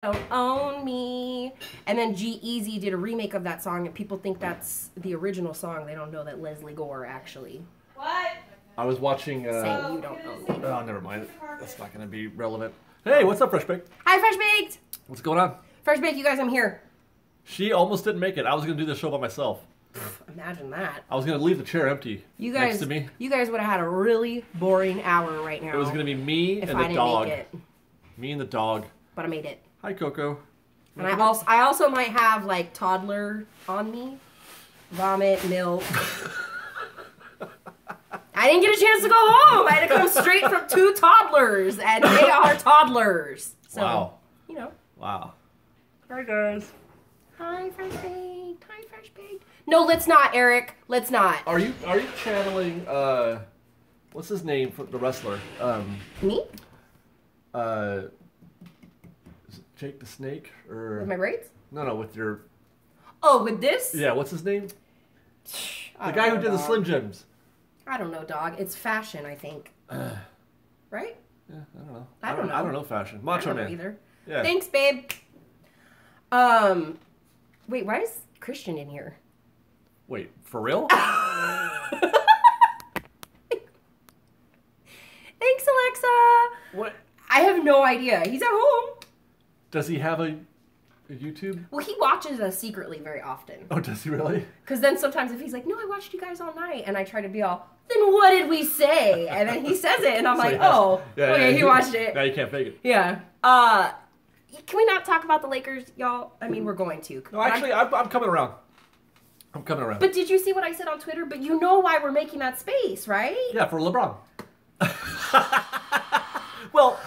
Don't Own Me. And then G-Eazy did a remake of that song, and people think that's the original song. They don't know that Leslie Gore actually. What? I was watching... saying You Don't Own Me. Oh, never mind. That's not going to be relevant. Hey, what's up, Fresh Baked? Hi, Fresh Baked! What's going on? Fresh Baked, you guys, I'm here. She almost didn't make it. I was going to do this show by myself. Imagine that. I was going to leave the chair empty next to me. You guys would have had a really boring hour right now. It was going to be me and the dog. Me and the dog. But I made it. Hi, Coco. And I also might have, like, toddler on me. Vomit, milk. I didn't get a chance to go home. I had to come straight from 2 toddlers, and they are toddlers. So, wow. You know. Wow. Hi, guys. Hi, Fresh Baked. Hi, Fresh Baked. No, let's not, Eric. Let's not. Are you channeling, what's his name for the wrestler? Me? Is it Jake the Snake? Or With my braids? No, with your... Oh, with this? Yeah, what's his name? The guy who did the Slim Jims. I don't know, dog. It's fashion, I think. Right? Yeah, I don't know. I don't know. I don't know fashion. Macho Man. Either. Yeah. Thanks, babe. Wait, why is Christian in here? Wait, for real? Thanks, Alexa. What? I have no idea. He's at home. Does he have a YouTube? Well, he watches us secretly very often. Oh, does he really? Because then sometimes if he's like, no, I watched you guys all night, and I try to be all, then what did we say? And then he says it, and I'm like, oh, yeah, okay, he watched it. Now you can't fake it. Yeah. Can we not talk about the Lakers, y'all? I mean, we're going to. No, actually, I'm coming around. I'm coming around. But did you see what I said on Twitter? But you know why we're making that space, right? Yeah, for LeBron. Well,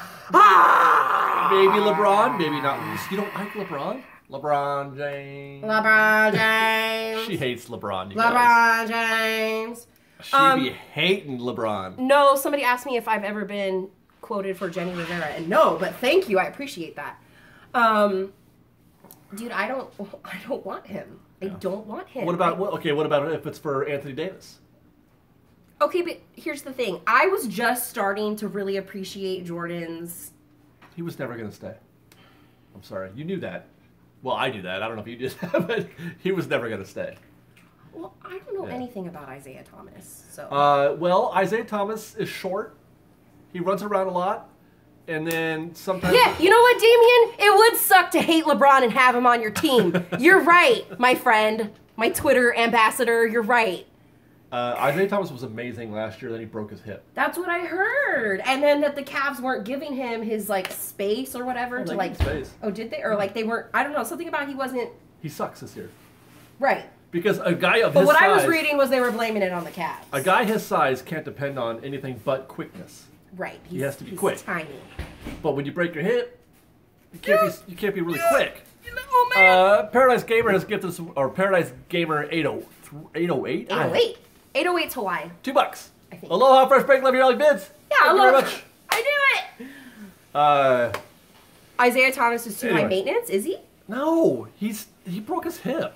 maybe LeBron, maybe not. You don't like LeBron? LeBron James. LeBron James. She hates LeBron, you LeBron guys. James. She be hating LeBron. No, somebody asked me if I've ever been quoted for Jenny Rivera, and no, but thank you, I appreciate that. Dude, I don't want him. I don't want him. What about what about if it's for Anthony Davis? Okay, but here's the thing. I was just starting to really appreciate Jordan's... He was never going to stay. I'm sorry. You knew that. Well, I knew that. I don't know if you did that, but he was never going to stay. Well, I don't know anything about Isaiah Thomas, so... Well, Isaiah Thomas is short. He runs around a lot. And then sometimes... Yeah, you know what, Damien? It would suck to hate LeBron and have him on your team. You're right, my friend. My Twitter ambassador, you're right. Isaiah Thomas was amazing last year, then he broke his hip. That's what I heard. And then that the Cavs weren't giving him his, like, space or whatever to, like... Space. Oh, did they? Or, like, they weren't... I don't know. Something about he wasn't... He sucks this year. Right. Because a guy of his size... But what I was reading was they were blaming it on the Cavs. A guy his size can't depend on anything but quickness. Right. He has to be quick. Tiny. But when you break your hip, you can't be really quick. Oh, man. Paradise Gamer has gifted us, or Paradise Gamer 808? 808. 808's Hawaii. $2. I think. Aloha, Fresh Baked, love your early bids. Yeah, Thank you very much. I knew it. Isaiah Thomas is too high maintenance, is he? No, he broke his hip.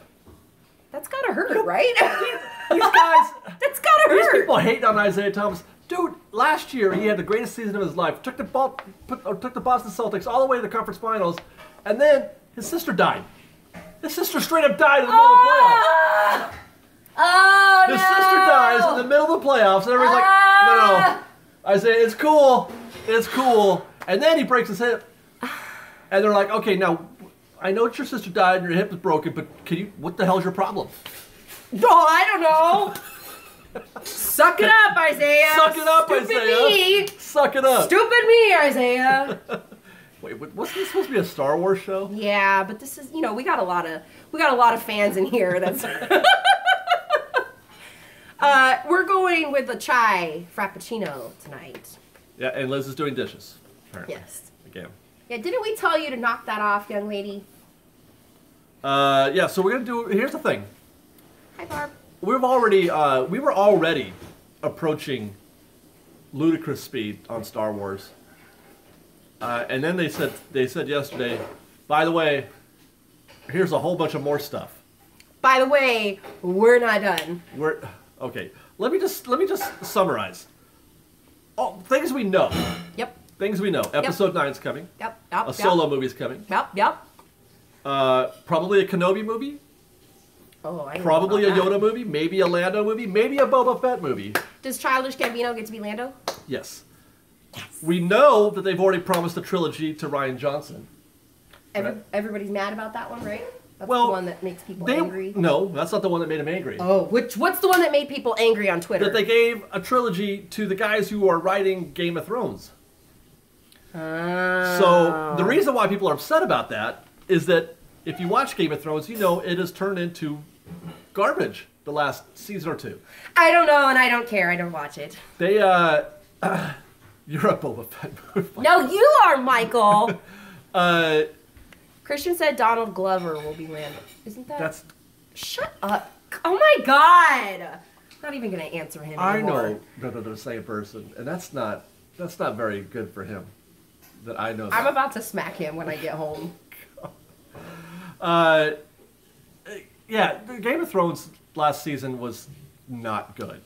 That's gotta hurt, right? These guys, that's gotta hurt. These people hating on Isaiah Thomas. Dude, last year he had the greatest season of his life. Took the Boston Celtics all the way to the conference finals, and then his sister died. His sister straight up died in the middle of the playoffs. Oh, His sister dies in the middle of the playoffs, and everybody's like, no. Isaiah, it's cool. It's cool. And then he breaks his hip. And they're like, okay, now, I know that your sister died and your hip is broken, but what the hell's your problem? No, I don't know. Suck it up, Isaiah. Suck it up, Stupid Isaiah. Me. Suck it up. Stupid me, Isaiah. Wait, wasn't this supposed to be a Star Wars show? Yeah, but this is, we got a lot of fans in here. That's we're going with the chai frappuccino tonight. Yeah, and Liz is doing dishes. Apparently. Yes. Again. Yeah, didn't we tell you to knock that off, young lady? Yeah, so we're gonna here's the thing. Hi, Barb. We were already approaching ludicrous speed on Star Wars. And then they said yesterday, by the way, here's a whole bunch of more stuff. By the way, we're not done. Okay. Let me just summarize. Things we know. Yep. things we know. Episode 9's coming. Yep. A solo movie's coming. Yep. Probably a Kenobi movie. Oh, I Probably a Yoda movie. Maybe a Lando movie. Maybe a Boba Fett movie. Does Childish Gambino get to be Lando? Yes. We know that they've already promised a trilogy to Rian Johnson. Everybody's mad about that one, right? That's Well, the one that makes people angry. No, that's not the one that made him angry. Oh, what's the one that made people angry on Twitter? That they gave a trilogy to the guys who are writing Game of Thrones. So the reason why people are upset about that is that if you watch Game of Thrones, you know it has turned into garbage the last season or two. I don't know, and I don't care. I don't watch it. They, you're a Boba Fett movie. No, you are, Michael. Christian said Donald Glover will be Lando. Isn't that? That's. Shut up. Oh my God. Not even going to answer him anymore. I know that they're the same person, and that's not very good for him. That I know that. I'm about to smack him when I get home. Yeah, Game of Thrones last season was not good.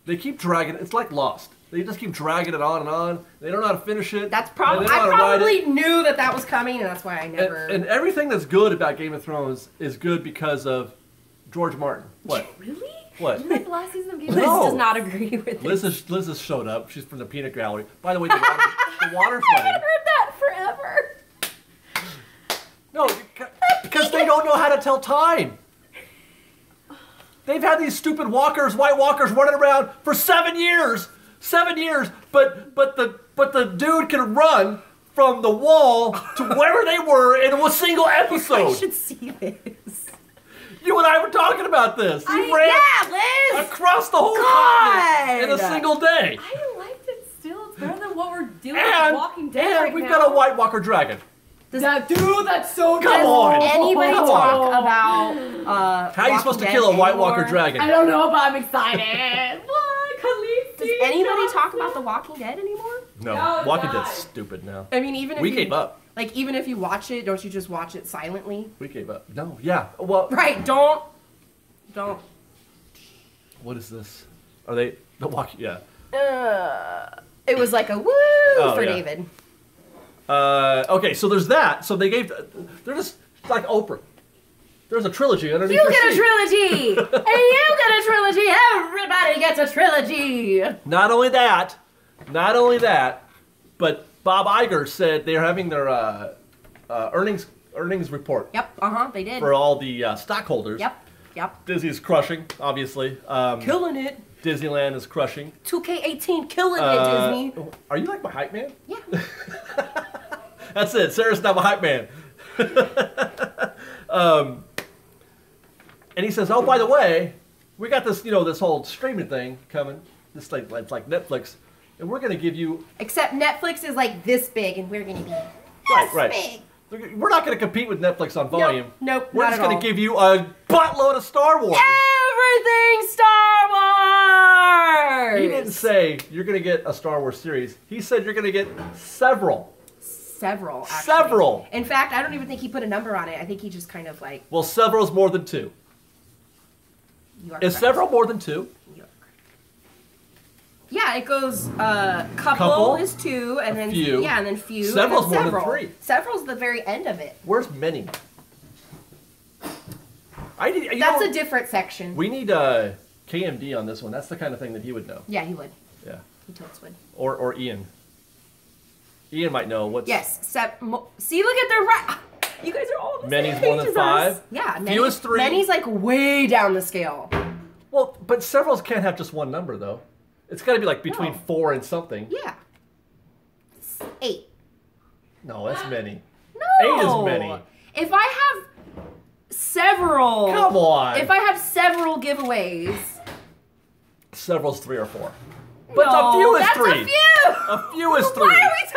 They keep dragging it. It's like Lost. They just keep dragging it on and on. They don't know how to finish it. That's probably. I probably knew that was coming, and that's why I never. And everything that's good about Game of Thrones is good because of George Martin. What? Really? What? You like the last season of Game of Thrones? Liz does not agree with this. Liz has showed up. She's from the peanut gallery. By the way, the water's I running. haven't heard that forever. No, because they don't know how to tell time. They've had these stupid walkers, White Walkers, running around for 7 years. 7 years, but the dude can run from the wall to wherever they were in a single episode. I should see this. You and I were talking about this. You ran Liz! across the whole continent in a single day. I liked it still. It's better than what we're doing And, with Walking Dead right we've now. got a White Walker dragon. Dude, that's so Come on. Anybody Come talk on. about How are you supposed to kill a White Walker dragon? I don't know, but I'm excited. What? Khaleesi? Does anybody talk about The Walking Dead anymore? No, No, Walking God. Dead's stupid now. I mean, even if We gave up. Like, even if you watch it, don't you just watch it silently? We gave up. No, yeah. Well, Right, don't. what is this? Are they the Walking? Yeah. It was like a woo for yeah. David. Okay, so there's that. So they gave. They're just like Oprah. There's a trilogy underneath. You their get a seat. trilogy! And you get a trilogy! Everybody gets a trilogy! Not only that, but Bob Iger said they're having their earnings report. Yep, they did. For all the stockholders. Yep. Disney's crushing, obviously. Killing it. Disneyland is crushing. 2K18 killing it, Disney. Are you like my hype man? Yeah. That's it. Sarah's not my hype man. And he says, "Oh, by the way, we got this, this whole streaming thing coming. This like it's like Netflix, and we're gonna give you." Except Netflix is like this big, and we're gonna be this big. We're not gonna compete with Netflix on volume. Nope. We're not just at gonna all. give you a buttload of Star Wars. Everything Star Wars. He didn't say you're gonna get a Star Wars series. He said you're gonna get several. Several. Actually. Several. In fact, I don't even think he put a number on it. I think he just kind of like. Well, several's more than two. You are Is correct. several more than two? You are correct. Yeah, it goes. Couple is two, and then few. Yeah, and then few. Several's and then more than several. three. Several's the very end of it. Where's many? That's a different section. We need KMD on this one. That's the kind of thing that he would know. Yeah, he would. Yeah. He totes would. Or Ian. Ian might know what's. Yes. See, look at their right. You guys are all the Many's same more page than as five? us. Yeah. Few is three. Many's like way down the scale. Well, but severals can't have just one number though. It's got to be like between No. 4 and something. Yeah. It's 8. No, that's many. No. 8 is many. If I have several. Come on. If I have several giveaways. Several's 3 or 4. But no, a few is that's 3. a few. A few is 3. Why are we talking?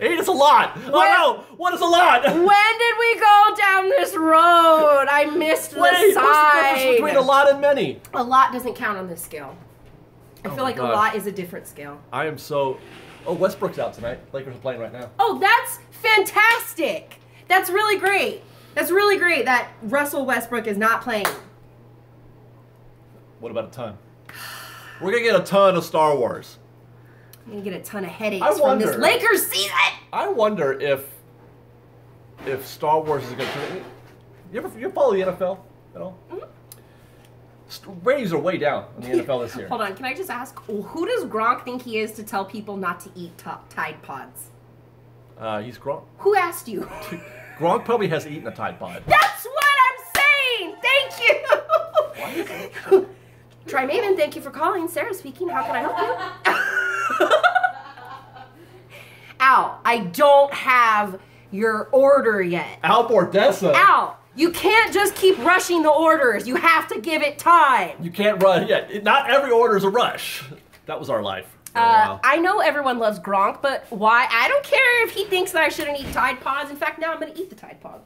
8 is a lot. Oh no, 1 is a lot. When did we go down this road? I missed the Wait, what's the side. difference between a lot and many? A lot doesn't count on this scale. I feel like gosh. a lot is a different scale. I am so. Oh, Westbrook's out tonight. Lakers are playing right now. Oh, that's fantastic. That's really great. That's really great that Russell Westbrook is not playing. What about a ton? We're gonna get a ton of Star Wars. I'm gonna get a ton of headaches I from wonder- this Lakers season. I wonder if Star Wars is going to... You follow the NFL at all? Ratings are way down on the NFL this year. Hold on, can I just ask, who does Gronk think he is to tell people not to eat Tide Pods? He's Gronk. Who asked you? Gronk probably has eaten a Tide Pod. That's what I'm saying! Thank you! Try Maven, thank you for calling. Sarah speaking, how can I help you? Al, I don't have your order yet. Al Bordessa. Al, you can't just keep rushing the orders. You have to give it time. You can't run. Yeah, not every order is a rush. That was our life. for a while. I know everyone loves Gronk, but why? I don't care if he thinks that I shouldn't eat Tide Pods. In fact, now I'm going to eat the Tide Pods.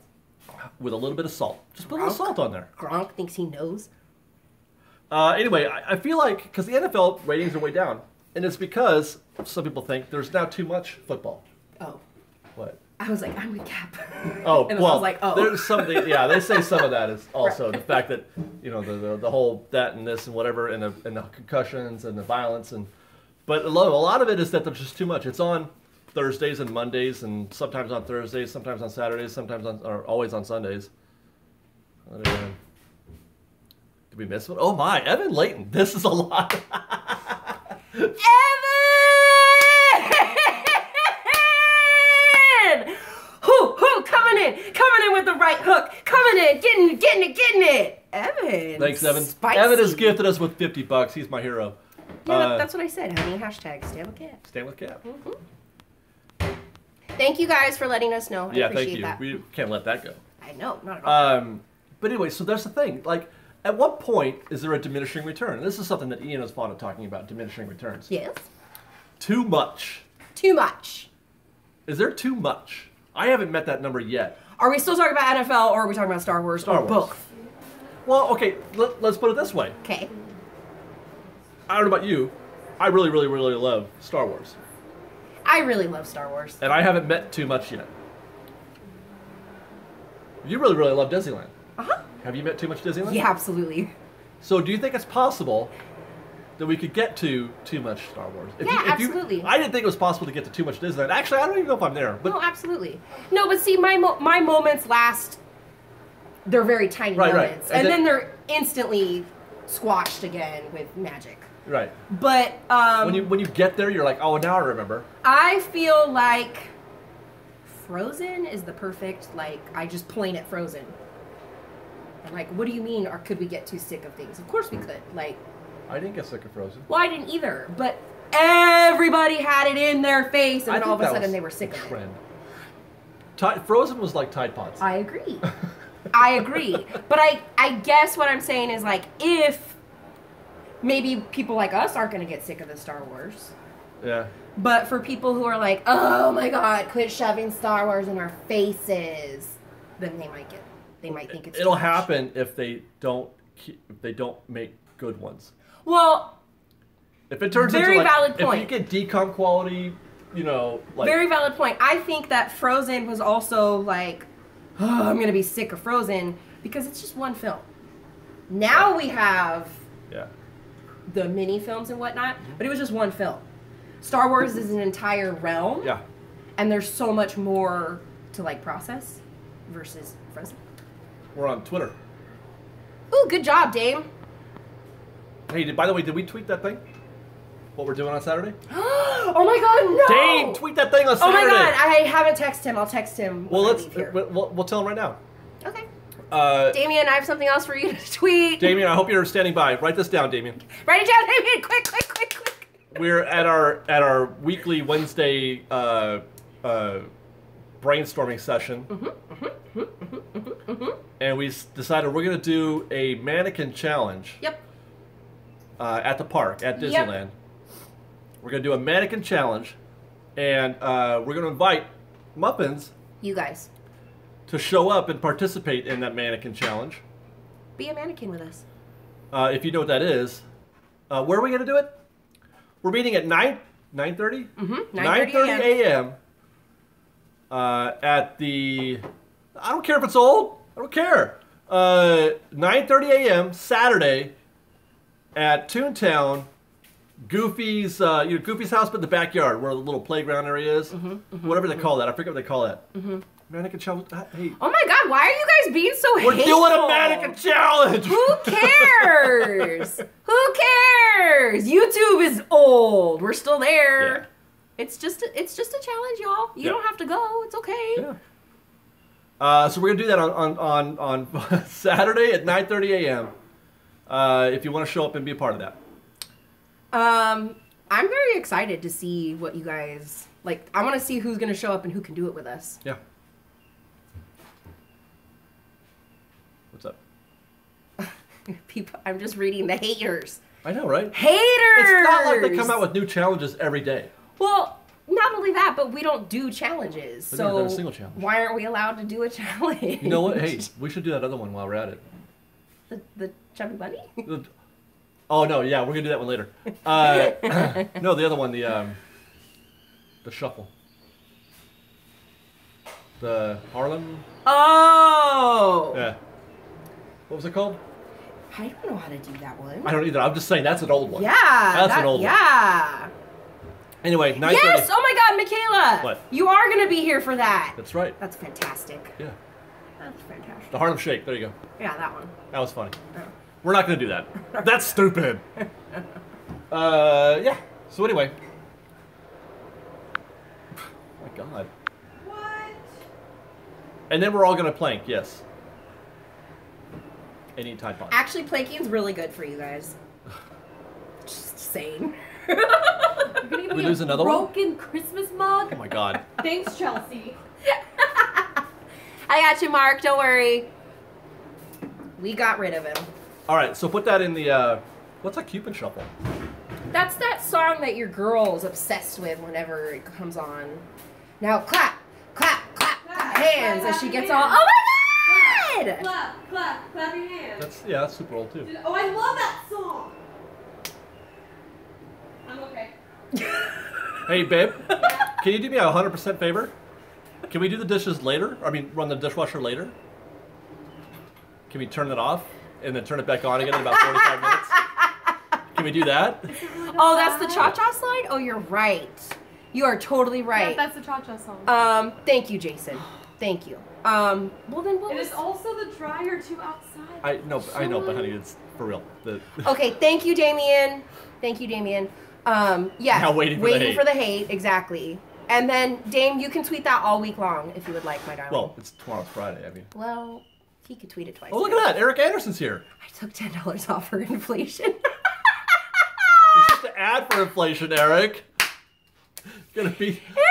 With a little bit of salt. Just put a little salt on there. Gronk thinks he knows. Anyway, I feel like, because the NFL ratings are way down, and it's because some people think there's now too much football. Oh. What? I was like, I'm with Cap. Oh, and well, I was like, oh. there's something, yeah, they say some of that is also the fact that, you know, the whole that and this and whatever, and the concussions and the violence, but a lot of it is that there's just too much. It's on Thursdays and Mondays, and sometimes on Thursdays, sometimes on Saturdays, or always on Sundays. Did we miss one? Oh my, Evan Layton, this is a lot. Evan! Coming in with the right hook, coming in, getting it. Evan. Thanks, Evan. Spicy. Evan has gifted us with $50. He's my hero. Yeah, that's what I said, honey. Hashtag stand with Cap. Stand with Cap. Mm-hmm. Thank you guys for letting us know. I appreciate thank you. that. We can't let that go. I know, not at all. But anyway, so that's the thing. Like, at what point is there a diminishing return? And this is something that Ian is fond of talking about, diminishing returns. Yes. Too much. Too much. Is there too much? I haven't met that number yet. Are we still talking about NFL or are we talking about Star Wars? Star or Wars. Both? Well, okay, let's put it this way. Okay. I don't know about you. I really, really, really love Star Wars. I really love Star Wars. And I haven't met too much yet. You really, really love Disneyland. Uh-huh. Have you met too much Disneyland? Yeah, absolutely. So do you think it's possible that we could get to too much Star Wars? Absolutely. I didn't think it was possible to get to too much Disneyland. Actually, I don't even know if I'm there. But No, absolutely. No, but see, my moments last, they're very tiny moments. And And then they're instantly squashed again with magic. Right. But When you get there, you're like, oh, now I remember. I feel like Frozen is the perfect, like, I just point at Frozen. I'm like, what do you mean, or could we get too sick of things? Of course we could. Like, I didn't get sick of Frozen. well, I didn't either, but everybody had it in their face, and I then all of think a that sudden was they were sick the of it. trend. Frozen was like Tide Pods. I agree. I agree. But I guess what I'm saying is, like, if maybe people like us aren't going to get sick of the Star Wars. Yeah. But for people who are like, oh my God, quit shoving Star Wars in our faces, then they might think it's It'll too much. happen if they don't make good ones. Well, If it turns Very into like, valid point. If you get decom quality, you know, like very valid point. I think that Frozen was also like, oh, I'm going to be sick of Frozen because it's just one film. Now we have the mini films and whatnot, but it was just one film. Star Wars is an entire realm. Yeah. And there's so much more to like process versus Frozen. We're on Twitter. Ooh, good job, Dame. Hey, by the way, did we tweet that thing? What we're doing on Saturday? Oh my God, no! Dame, tweet that thing on Oh Saturday. my God, I haven't texted him. I'll text him. Well, when I leave here. we'll tell him right now. Okay. Damien, I have something else for you to tweet. Damien, I hope you're standing by. Write this down, Damien. Write it down, Damien. Quick. We're at our weekly Wednesday brainstorming session, and we decided we're going to do a mannequin challenge. Yep. At the park at Disneyland. We're going to do a mannequin challenge, and we're going to invite Muffins. You guys. To show up and participate in that mannequin challenge. Be a mannequin with us. If you know what that is. Where are we going to do it? We're meeting at 9:30? Mm-hmm. 9:30 a.m. At the... I don't care if it's old. I don't care. 9:30 a.m. Saturday at Toontown Goofy's, Goofy's house, but in the backyard where the little playground area is. Whatever they call that. I forget what they call that. Mannequin challenge. Hey. Oh my God! Why are you guys being so We're hateful? doing a mannequin challenge. Who cares? Who cares? YouTube is old. We're still there. Yeah. It's just a challenge, y'all. You don't have to go. It's okay. Yeah. So we're gonna do that on Saturday at 9:30 a.m. If you want to show up and be a part of that. I'm very excited to see what you guys like. I want to see who's gonna show up and who can do it with us. Yeah. What's up? People, I'm just reading the haters. I know, right? Haters! It's not like they come out with new challenges every day. Well, not only that, but we don't do challenges. We've never so done a single challenge. Why aren't we allowed to do a challenge? You know what? Hey, we should do that other one while we're at it. The chubby bunny? Oh no, yeah, we're gonna do that one later. No, the other one, the shuffle. The Harlem. Oh! Yeah. What was it called? I don't know how to do that one. I don't either. I'm just saying that's an old one. Yeah. That's an old one. Yeah. Anyway, 9:30. Yes! Oh my God, Michaela! What? You are gonna be here for that. That's right. That's fantastic. Yeah. That's fantastic. The Harlem Shake. There you go. Yeah, that one. That was funny. Oh. We're not gonna do that. That's stupid. Yeah. So anyway. Oh my God. What? And then we're all gonna plank. Yes. Any Tide Pod. Actually, planking's really good for you guys. Just saying. You're gonna give We me lose a another one? broken Christmas mug? Oh my God. Thanks, Chelsea. I got you, Mark. Don't worry. We got rid of him. All right. So put that in the. What's a Cupid shuffle? That's that song that your girl's obsessed with whenever it comes on. Now clap, clap, clap, clap hands as she gets all. Oh my God! Clap, clap, clap your hands. That's super old too. Oh, I love that song. I'm okay. Hey babe, can you do me a 100% favor? Can we do the dishes later? I mean, run the dishwasher later? Can we turn it off and then turn it back on again in about 45 minutes? Can we do that? Oh, that's the cha-cha slide? Oh, you're right. You are totally right. Yeah, that's the cha-cha song. Thank you, Jason. Thank you. Well then what It was... is also the dryer too outside. I know, but honey, it's for real. Okay, thank you, Damien. Thank you, Damien. Yeah. Now waiting for the hate, exactly. And then, Dame, you can tweet that all week long if you would like, my darling. Well, it's tomorrow's Friday, I mean. Well, he could tweet it twice. Oh, look at that. Eric Anderson's here. I took $10 off for inflation. It's just an ad for inflation, Eric. It's gonna be... Eric!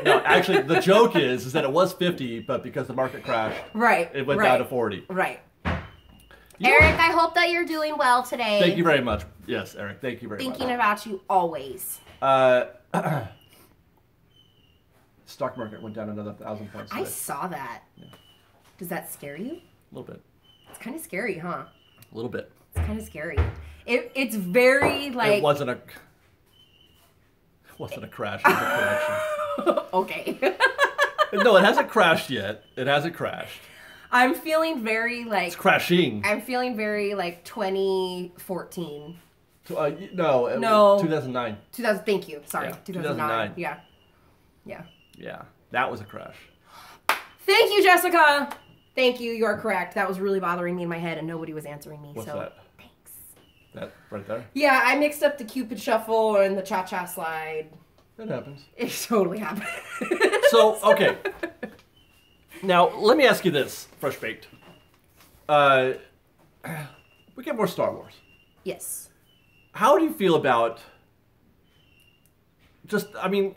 No, actually, the joke is that it was 50, but because the market crashed, right, it went down to 40. Right. You Eric, I hope that you're doing well today. Thank you very much. Yes, Eric, thank you very much. Thinking about you always. Stock market went down another 1,000 points today. I saw that. Yeah. Does that scare you? A little bit. It's kind of scary, huh? A little bit. It's kind of scary. It's very like. It wasn't a crash. It was a correction. Okay. No, it hasn't crashed yet. It hasn't crashed. I'm feeling very like. It's crashing. I'm feeling very like 2014. No. 2009. 2000. Thank you. Sorry. Yeah, 2009. Yeah. Yeah, that was a crash. Thank you, Jessica. Thank you. You're correct. That was really bothering me in my head, and nobody was answering me. What's so that? Thanks. That right there? Yeah, I mixed up the Cupid shuffle and the cha-cha slide. That happens. It totally happened. So, okay. Now, let me ask you this, Fresh Baked. We get more Star Wars. Yes. How do you feel about just, I mean,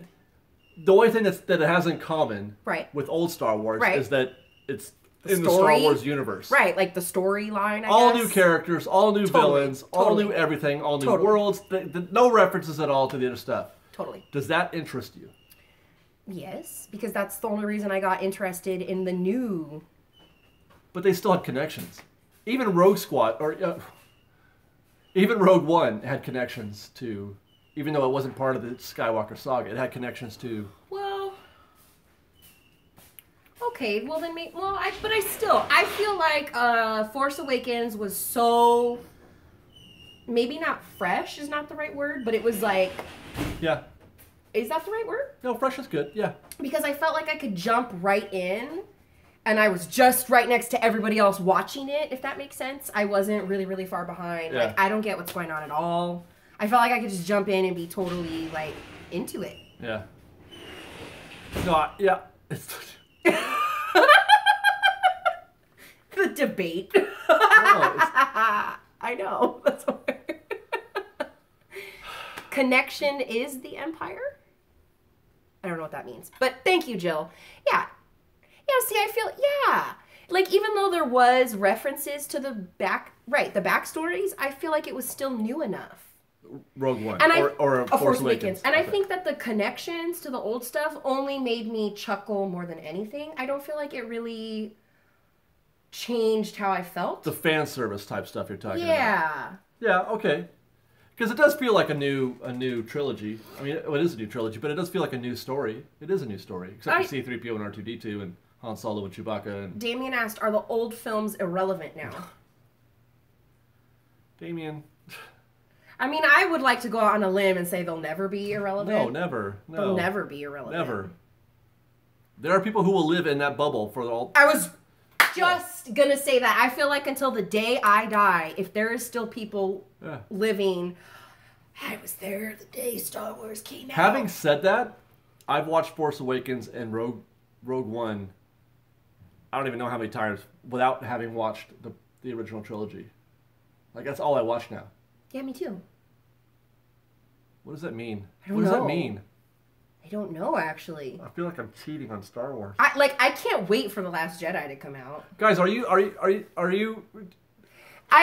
the only thing that it has in common with old Star Wars is that it's in the Star Wars universe. Right, like the storyline, I all guess. new characters, all new villains, all new everything, all new worlds, no references at all to the other stuff. Totally. Does that interest you? Yes, because that's the only reason I got interested in the new. But they still had connections. Even Rogue Squad, or even Rogue One had connections to, even though it wasn't part of the Skywalker saga, it had connections to. Well, okay, well then, I feel like Force Awakens was so maybe not fresh is not the right word, but it was like... Yeah. Is that the right word? No, fresh is good, yeah. Because I felt like I could jump right in, and I was just right next to everybody else watching it, if that makes sense. I wasn't really, really far behind. Yeah. Like, I don't get what's going on at all. I felt like I could just jump in and be totally, like, into it. Yeah. No, yeah. The debate. No, I know. That's weird. Connection is the empire? I don't know what that means. But thank you, Jill. Yeah. Yeah, see, I feel, yeah. Like, even though there was references to the backstories, I feel like it was still new enough. Rogue One. And or Force Awakens. And I think that the connections to the old stuff only made me chuckle more than anything. I don't feel like it really changed how I felt. The fan service type stuff you're talking about. Yeah. Yeah, okay. Because it does feel like a new trilogy. I mean, it is a new trilogy, but it does feel like a new story. It is a new story. Except for C-3PO and R2-D2 and Han Solo and Chewbacca. And... Damien asked, are the old films irrelevant now? Damien... I mean, I would like to go out on a limb and say they'll never be irrelevant. No, never. No. They'll never be irrelevant. Never. There are people who will live in that bubble for all... I was just gonna say that. I feel like until the day I die, if there is still people living... I was there the day Star Wars came out. Having said that, I've watched Force Awakens and Rogue One, I don't even know how many times, without having watched the original trilogy. Like, that's all I watch now. Yeah, me too. What does that mean? What does that mean? I don't know, actually. I feel like I'm cheating on Star Wars. I can't wait for The Last Jedi to come out. Guys, are you? I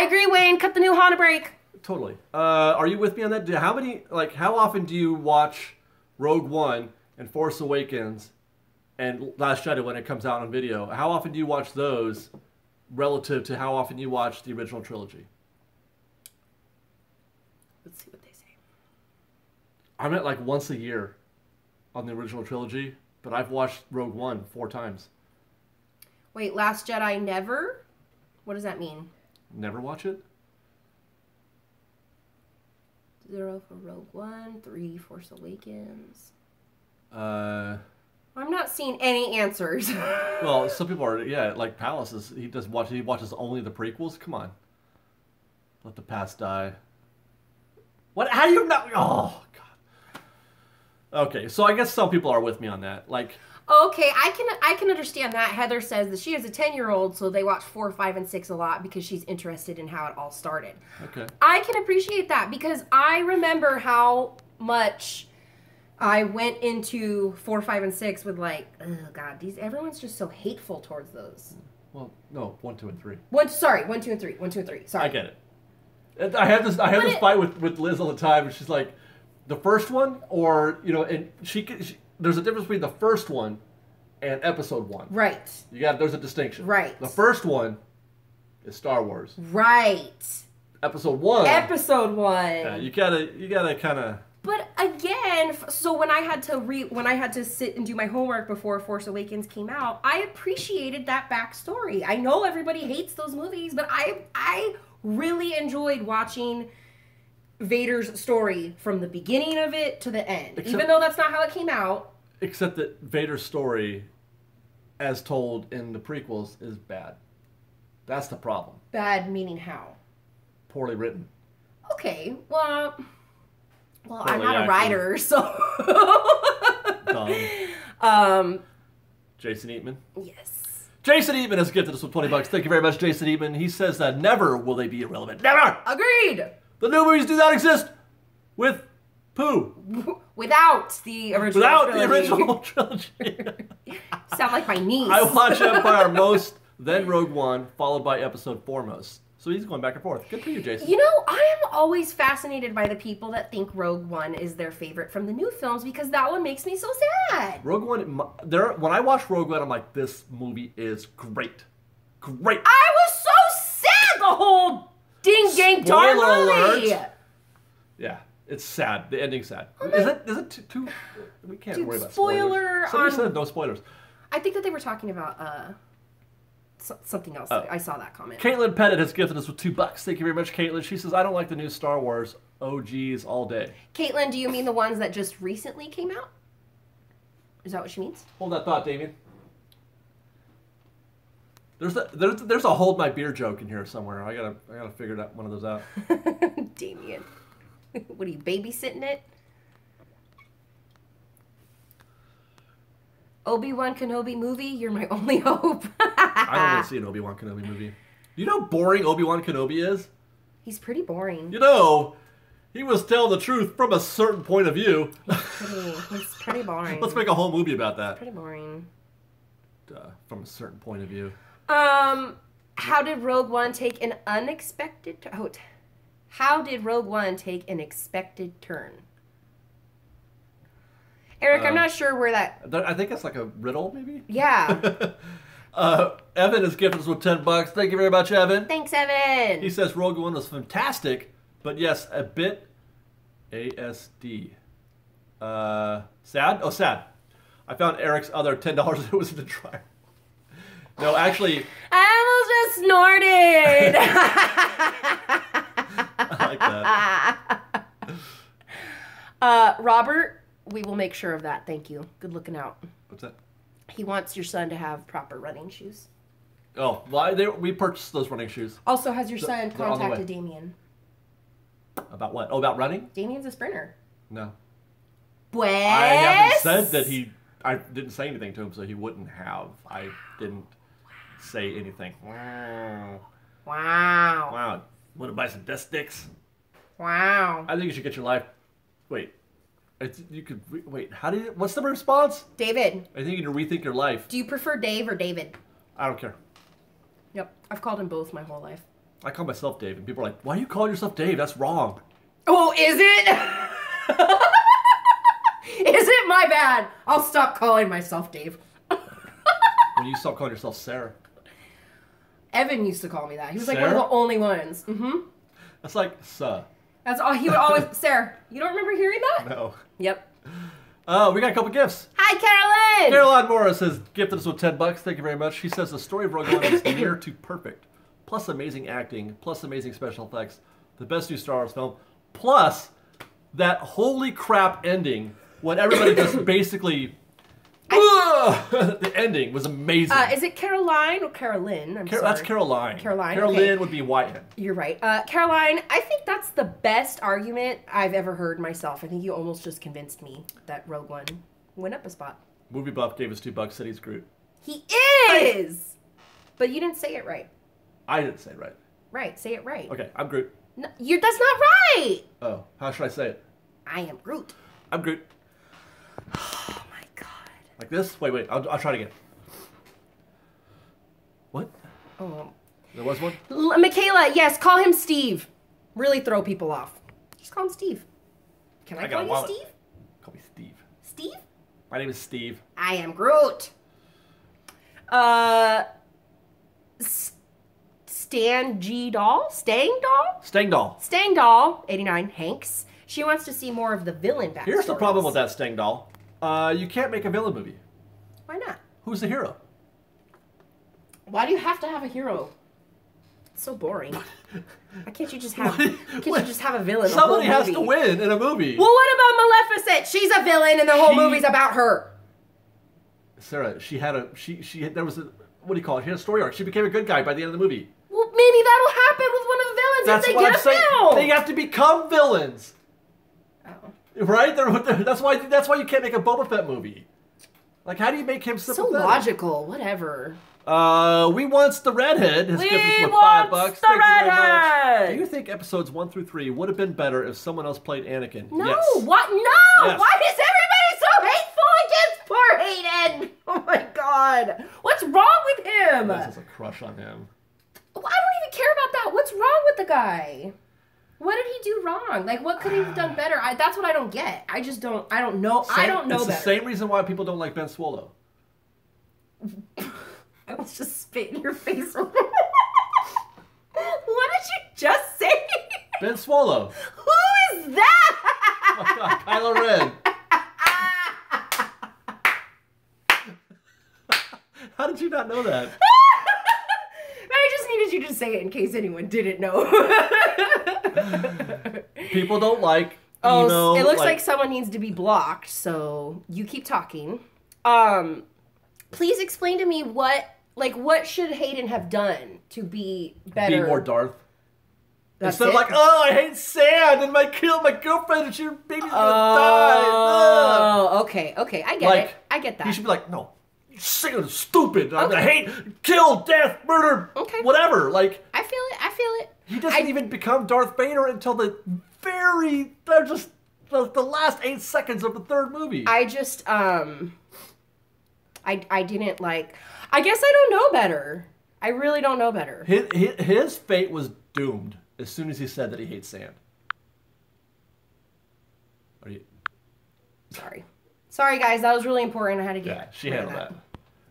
agree, Wayne. Cut the new Honda break. Totally. Are you with me on that? How often do you watch Rogue One and Force Awakens and Last Jedi when it comes out on video? How often do you watch those relative to how often you watch the original trilogy? Let's see what they say. I'm at like once a year on the original trilogy, but I've watched Rogue One 4 times. Wait, Last Jedi never? What does that mean? Never watch it? 0 for Rogue One, 3 Force Awakens. I'm not seeing any answers. Well, some people are, like Palace is, he watches only the prequels. Come on. Let the past die. What? How do you know? Oh, God. Okay, so I guess some people are with me on that. Like, okay, I can understand that. Heather says that she has a 10-year-old, so they watch 4, 5, and 6 a lot because she's interested in how it all started. Okay. I can appreciate that because I remember how much I went into 4, 5, and 6 with like, oh God, everyone's just so hateful towards those. Well, no, 1, 2, and 3. 1, 2, and 3. 1, 2, and 3. Sorry. I get it. I have this fight with Liz all the time, and she's like, the first one, or and there's a difference between the first one and episode 1. Right. There's a distinction. Right. The first one is Star Wars. Right. Episode 1. Episode 1. Yeah, you gotta kind of. But again, so when I had to sit and do my homework before Force Awakens came out, I appreciated that backstory. I know everybody hates those movies, but I really enjoyed watching Vader's story from the beginning of it to the end. Even though that's not how it came out. Except that Vader's story, as told in the prequels, is bad. That's the problem. Bad meaning how? Poorly written. Okay, well, I'm not a writer, so... Dumb. Jason Eatman? Yes. Jason Eatman has gifted us with $20. Thank you very much, Jason Eatman. He says that never will they be irrelevant. Never! Agreed! The new movies do not exist with poo. Without the original trilogy. Sound like my niece. I watch Empire most, then Rogue One, followed by Episode 4 most. So he's going back and forth. Good for you, Jason. I am always fascinated by the people that think Rogue One is their favorite from the new films because that one makes me so sad. Rogue One, when I watch Rogue One, I'm like, this movie is great. Great. I was so sad the whole ding-dang darn movie. Alert. Yeah, it's sad. The ending's sad. Is it too? We can't worry about spoilers. Somebody said no spoilers. I think that they were talking about something else. Oh. I saw that comment. Caitlin Pettit has gifted us with $2. Thank you very much, Caitlin. She says, I don't like the new Star Wars OGs all day. Caitlin, do you mean the ones that just recently came out? Is that what she means? Hold that thought, Damien. There's a hold my beer joke in here somewhere. I gotta figure that one of those out. Damien. What are you, babysitting it? Obi-Wan Kenobi movie? You're my only hope. I don't want to see an Obi-Wan Kenobi movie. You know how boring Obi-Wan Kenobi is? He's pretty boring. You know, he was telling the truth from a certain point of view. He's pretty boring. Let's make a whole movie about that. Pretty boring. From a certain point of view. How did Rogue One take an unexpected... How did Rogue One take an expected turn? Eric, I'm not sure where that... I think it's like a riddle, maybe? Yeah. Evan has gifted us with $10. Thank you very much, Evan. Thanks, Evan. He says Rogue One was fantastic, but yes, a bit ASD. Sad? Oh, sad. I found Eric's other $10 that was in the dryer. No, actually... I almost just snorted. I like that. Robert, we will make sure of that. Thank you. Good looking out. What's that? He wants your son to have proper running shoes. Oh, well, we purchased those running shoes. Also, has your son they're on the way. contacted Damien? About what? Oh, about running? Damien's a sprinter. No. Pues? I haven't said that he... I didn't say anything to him, so he wouldn't have. I didn't say anything. Wow. Wow. Wow. Want to buy some death sticks? Wow. I think you should get your life... Wait. You could... Wait, how do you... What's the response? David. I think you need to rethink your life. Do you prefer Dave or David? I don't care. Yep. I've called him both my whole life. I call myself Dave, and people are like, why are you calling yourself Dave? That's wrong. Oh, is it? Is it? My bad. I'll stop calling myself Dave. When you stop calling yourself Sarah. Evan used to call me that. He was like Sarah? one of the only ones. Mm-hmm. That's like, suh. That's all. He would always... Sarah, you don't remember hearing that? No. Yep. We got a couple gifts. Hi, Carolyn! Caroline Morris has gifted us with $10. Thank you very much. She says the story of Rogue One is near to perfect. Plus amazing acting. Plus amazing special effects. The best new Star Wars film. Plus that holy crap ending when everybody just basically... the ending was amazing. Is it Caroline or Carolyn? I'm sorry. That's Caroline. Caroline. Carolyn okay. would be YN. You're right. Caroline, I think that's the best argument I've ever heard myself. I think you almost just convinced me that Rogue One went up a spot. Movie Buff gave us $2, said he's Groot. He is! But you didn't say it right. I didn't say it right. Right, say it right. Okay, I'm Groot. No, that's not right! Oh, how should I say it? I am Groot. I'm Groot. Oh my god. Like this? Wait, I'll try it again. What? Oh. There was one? Michaela, yes, call him Steve. Really throw people off. Just call him Steve. Can I call you Steve? Call me Steve. Steve? My name is Steve. I am Groot. Stan G. Doll? Stang Doll? Stangdoll. Stang Doll, 89, Hanks. She wants to see more of the villain backstories. Here's the problem with that Stangdoll. You can't make a villain movie. Why not? Who's the hero? Why do you have to have a hero? It's so boring. Why can't you just have? You just have a villain? Somebody has to win in a movie. Well, what about Maleficent? She's a villain, and the whole movie's about her. Sarah, she had a there was a, what do you call it? She had a story arc. She became a good guy by the end of the movie. Well, maybe that'll happen with one of the villains That's if they what get I'm a saying. film. They have to become villains. Oh. Right? That's why you can't make a Boba Fett movie. Like, how do you make him sympathetic? So logical. Whatever. We Wants the Redhead has given us with $5. The redhead. Do you think episodes 1 through 3 would have been better if someone else played Anakin? No. Yes. What? No. Yes. Why is everybody so hateful against poor Hayden? Oh my God. What's wrong with him? This is a crush on him. Well, I don't even care about that. What's wrong with the guy? What did he do wrong? Like, what could he have done better? That's what I don't get. I just don't. I don't know. I don't know It's better. the same reason why people don't like Ben Swallow. I almost just spit in your face. What did you just say? Ben Swallow. Who is that? Oh my God, Kylo Ren. How did you not know that? needed you to say it in case anyone didn't know. People don't like emo. Oh, it looks like someone needs to be blocked, so you keep talking. Please explain to me what should Hayden have done to be better? Be more Darth. That's Instead of like, oh, I hate sand, and I killed my girlfriend, and your baby's gonna die. Oh, okay, I get it. I get that. He should be like, no, you're sick and stupid. Okay. I hate, kill, death, murder, whatever. Like, I feel it. He doesn't even become Darth Vader until the last 8 seconds of the third movie. I just, I didn't like. I guess I don't know better. I really don't know better. His fate was doomed as soon as he said that he hates sand. Are you? Sorry, guys. That was really important. I had to get. Yeah, she handled that.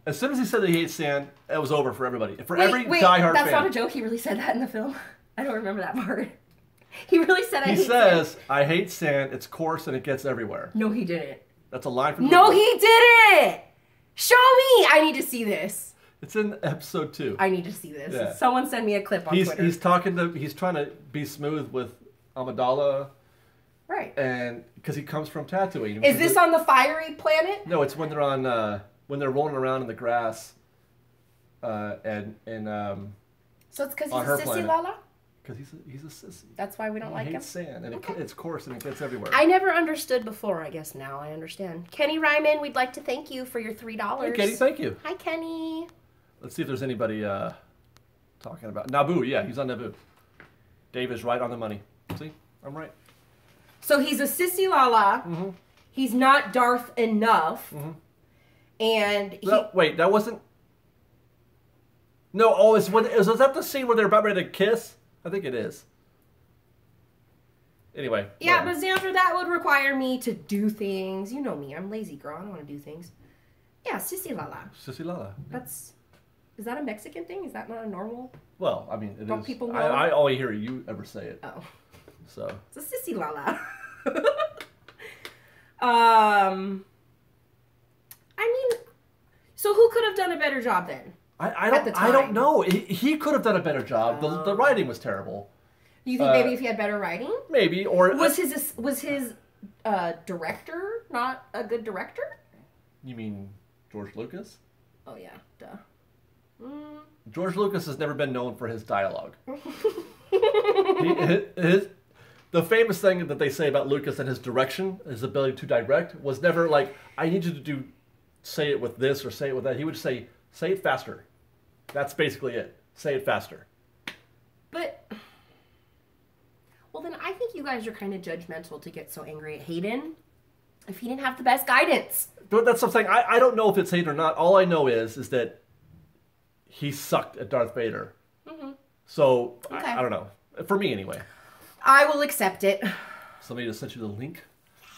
As soon as he said that he hates sand, it was over for everybody. For every diehard fan. That's not a joke. He really said that in the film. I don't remember that part. He really said I hate sand. He says, I hate sand. It's coarse and it gets everywhere. No, he didn't. That's a line from the No, he didn't. Show me. I need to see this. It's in episode 2. I need to see this. Yeah. Someone send me a clip on Twitter. He's trying to be smooth with Amidala. Right. And because he comes from Tatooine. Is this on the fiery planet? No, it's when they're on when they're rolling around in the grass. So it's because he's a sissy lala? Because he's a sissy. That's why we don't like him? He hates sand, and it's coarse, and it gets everywhere. I never understood before. I guess now I understand. Kenny Ryman, we'd like to thank you for your $3. Hey, Kenny, thank you. Hi, Kenny. Let's see if there's anybody talking about... Naboo, yeah, he's on Naboo. Dave is right on the money. See? I'm right. So he's a sissy lala. Mm-hmm. He's not Darth enough. Mm-hmm. And he... No, wait, that wasn't... No, is that the scene where they're about ready to kiss? I think it is. Anyway. Yeah, but Xander, that would require me to do things. You know me, I'm lazy girl. I don't want to do things. Yeah, sissy lala. Sissy lala. Is that a Mexican thing? Is that not a normal? Well, I mean, it don't is. People know? I only hear you ever say it. Oh. So. It's a sissy lala. I mean, so who could have done a better job then? I don't know. He could have done a better job. The writing was terrible. You think maybe if he had better writing? Maybe, or was his director not a good director? You mean George Lucas? Oh yeah, duh. George Lucas has never been known for his dialogue. The famous thing that they say about Lucas and his direction, his ability to direct, was never like, I need you to say it with this or say it with that. He would say it faster. That's basically it. Say it faster. But, well then I think you guys are kind of judgmental to get so angry at Hayden if he didn't have the best guidance. But that's something, I don't know if it's Hayden or not. All I know is that he sucked at Darth Vader. Mm-hmm. So, okay. I don't know. For me anyway. I will accept it. Somebody just sent you the link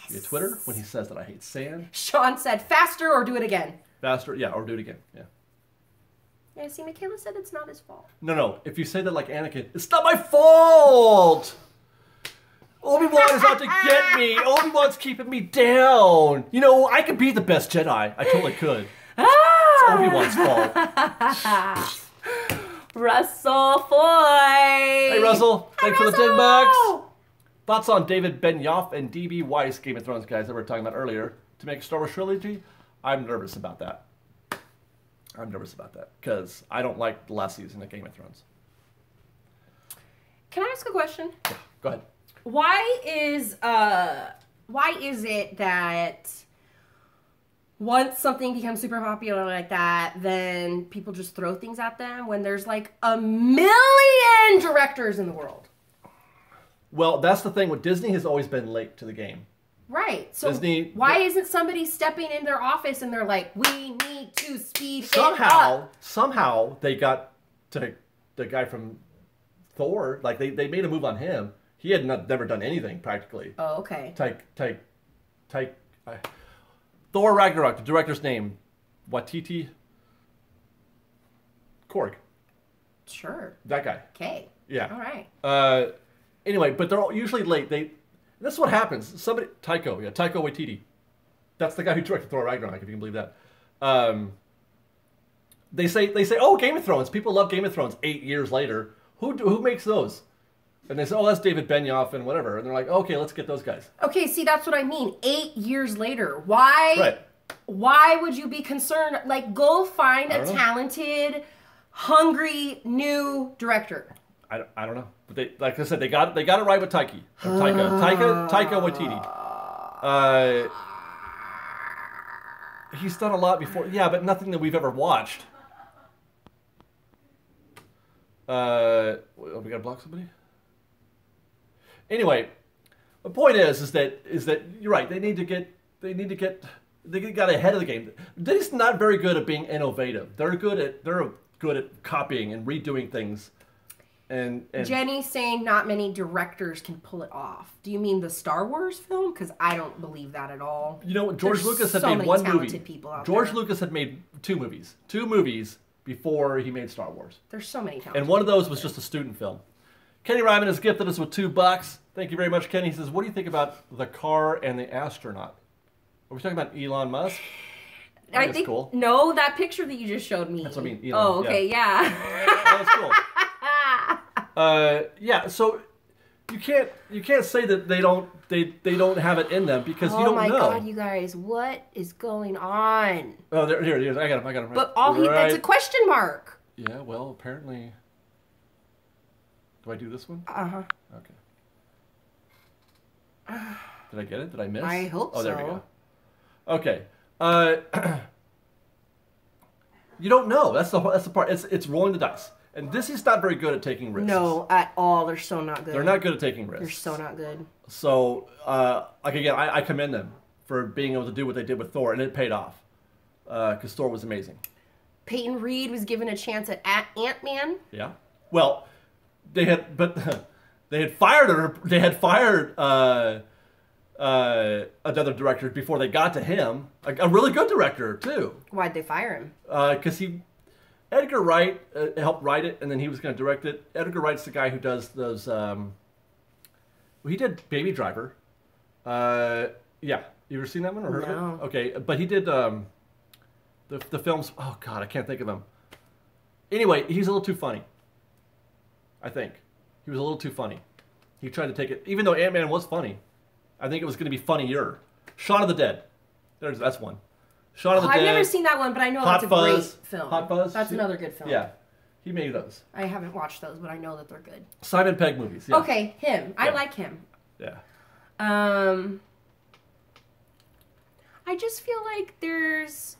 via Twitter when he says that I hate sand. Sean said faster or do it again. Faster, yeah, or do it again, yeah. Yeah, see, Michaela said it's not his fault. No. If you say that like Anakin, it's not my fault! Obi-Wan is out to get me! Obi-Wan's keeping me down! You know, I could be the best Jedi. I totally could. It's Obi-Wan's fault. Russell Foy! Hey, Russell. Thanks for the 10 bucks. Thoughts on David Benioff and D.B. Weiss, Game of Thrones guys that we were talking about earlier, to make a Star Wars trilogy? I'm nervous about that. Because I don't like the last season of Game of Thrones. Can I ask a question? Yeah, go ahead. Why is it that once something becomes super popular like that, then people just throw things at them when there's like 1 million directors in the world? Well, that's the thing. With Disney has always been late to the game. Right. So why isn't somebody stepping in their office and they're like, we need to speed it up? Somehow they got to the guy from Thor. Like they made a move on him. He had never done anything practically. Oh, okay. Thor Ragnarok, the director's name, Watiti Korg. Sure. That guy. Okay. Yeah. All right. Anyway, but they're usually late. This is what happens. Taika Waititi. That's the guy who directed Thor Ragnarok, if you can believe that. they say, oh, Game of Thrones. People love Game of Thrones 8 years later. Who makes those? And they say, oh, that's David Benioff and whatever. And they're like, okay, let's get those guys. Okay, see, that's what I mean. 8 years later. Why? Right. Why would you be concerned? Like, go find a talented, hungry, new director. I don't know. But they, like I said, they got it right with Taika Waititi. He's done a lot before. Yeah, but nothing that we've ever watched. We got to block somebody? Anyway, the point is that you're right. They got ahead of the game. Disney's not very good at being innovative. They're good at copying and redoing things. And Jenny's saying not many directors can pull it off. Do you mean the Star Wars film? Because I don't believe that at all. You know, George Lucas had made one movie. George Lucas had made 2 movies. 2 movies before he made Star Wars. There's so many talented And one of those was just a student film. Kenny Ryman has gifted us with $2. Thank you very much, Kenny. He says, what do you think about the car and the astronaut? Are we talking about Elon Musk? I think cool. No, that picture that you just showed me. That's what I mean. Elon, oh, okay, yeah. That's cool. Yeah, so you can't say that they don't have it in them because you don't know. Oh my God, you guys, what is going on? Oh, here, I got him. But that's a question mark. Yeah, well, apparently. Do I do this one? Uh-huh. Okay. Did I get it? Did I miss? I hope so. Oh, there we go. Okay. You don't know. That's the part. It's rolling the dice. And Disney's not very good at taking risks. No, at all. They're so not good. They're not good at taking risks. They're so not good. So, like again, I commend them for being able to do what they did with Thor, and it paid off. Because Thor was amazing. Peyton Reed was given a chance at Ant-Man. Yeah. Well, they had fired her. They had fired another director before they got to him. A really good director too. Why'd they fire him? Because Edgar Wright helped write it, and then he was going to direct it. Edgar Wright's the guy who does those. Well, he did Baby Driver. Yeah, you ever seen that one or heard of it? Okay, but he did the films. Oh God, I can't think of him. Anyway, he's a little too funny. I think he was a little too funny. He tried to take it, even though Ant-Man was funny. I think it was going to be funnier. Shaun of the Dead. That's one. Shaun of the Dead. I've never seen that one, but I know that's a great film. Hot Fuzz. That's another good film. Yeah, he made those. I haven't watched those, but I know that they're good. Simon Pegg movies. Yeah. Okay, him. I like him. Yeah. I just feel like there's.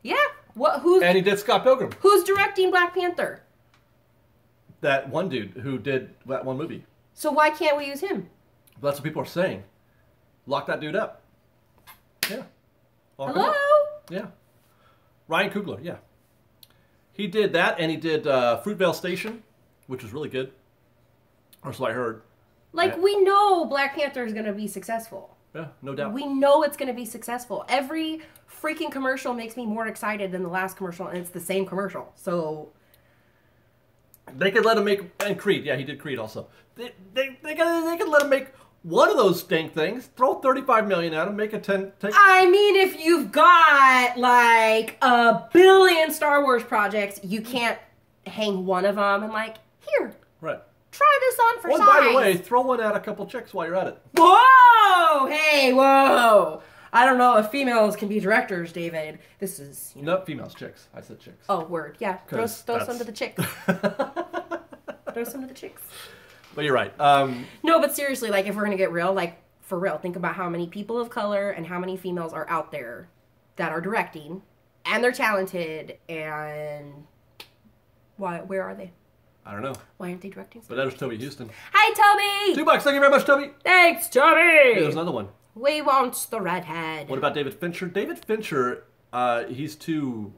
Yeah. Who's? And he did Scott Pilgrim. Who's directing Black Panther? That one dude who did that one movie. So why can't we use him? That's what people are saying. Lock that dude up. Yeah. Hello? Yeah. Ryan Coogler, yeah. He did that, and he did Fruitvale Station, which was really good. Or so I heard. Like, we know Black Panther is going to be successful. Yeah, no doubt. We know it's going to be successful. Every freaking commercial makes me more excited than the last commercial, and it's the same commercial. So... They could let him make... And Creed, yeah, he did Creed also. They could let him make one of those stink things, throw $35 million at him, make a 10... I mean, if you've got, like, 1 billion Star Wars projects, you can't hang one of them and, like, here. Right. Try this on for size. By the way, throw one at a couple chicks while you're at it. Whoa! Hey, whoa! I don't know if females can be directors, David. This is... No, females, chicks. I said chicks. Oh, word. Yeah. Throw some to the chicks. Throw some to the chicks. But you're right. No, but seriously, like, if we're going to get real, like, for real, think about how many people of color and how many females are out there that are directing, and they're talented, and... Where are they? I don't know. Why aren't they directing? But that was Toby Houston. Hi, Toby! $2. Thank you very much, Toby. Thanks, Toby! Hey, there's another one. We want the redhead. What about David Fincher? David Fincher, he's too...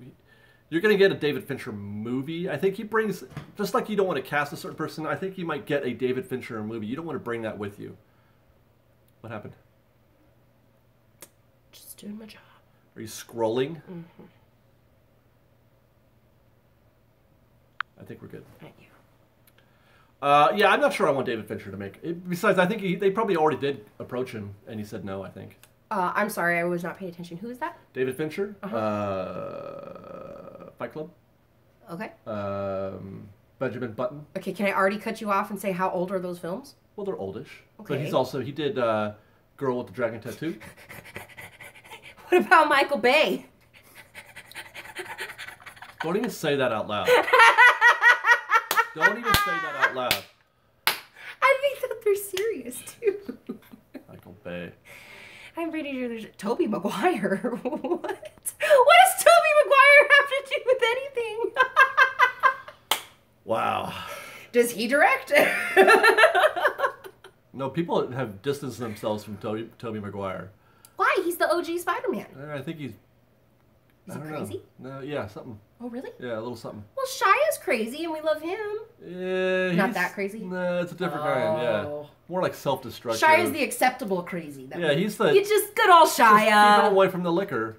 You're going to get a David Fincher movie. I think he brings... Just like you don't want to cast a certain person, I think you might get a David Fincher movie. You don't want to bring that with you. What happened? Just doing my job. Are you scrolling? Mm-hmm. I think we're good. Thank you. Yeah, I'm not sure I want David Fincher to make it. Besides, I think they probably already did approach him, and he said no, I think. I'm sorry, I was not paying attention. Who is that? David Fincher? Fight Club. Okay. Benjamin Button. Okay, can I already cut you off and say how old are those films? Well, they're oldish. Okay. But he did Girl with the Dragon Tattoo. What about Michael Bay? Don't even say that out loud. Don't even say that out loud. I think that they're serious, too. Michael Bay. I'm pretty sure there's Tobey Maguire. What? What does Tobey Maguire have to do with anything? Wow. Does he direct? No, people have distanced themselves from Tobey Maguire. Why? He's the OG Spider-Man. I think he's... Is he crazy? No, yeah, something. Oh, really? Yeah, a little something. Well, Shia's crazy, and we love him. Yeah, Not that crazy? No, it's a different kind, yeah. More like self-destructive. Shia's the acceptable crazy. He's the... It's just good old Shia. Just keep him away from the liquor,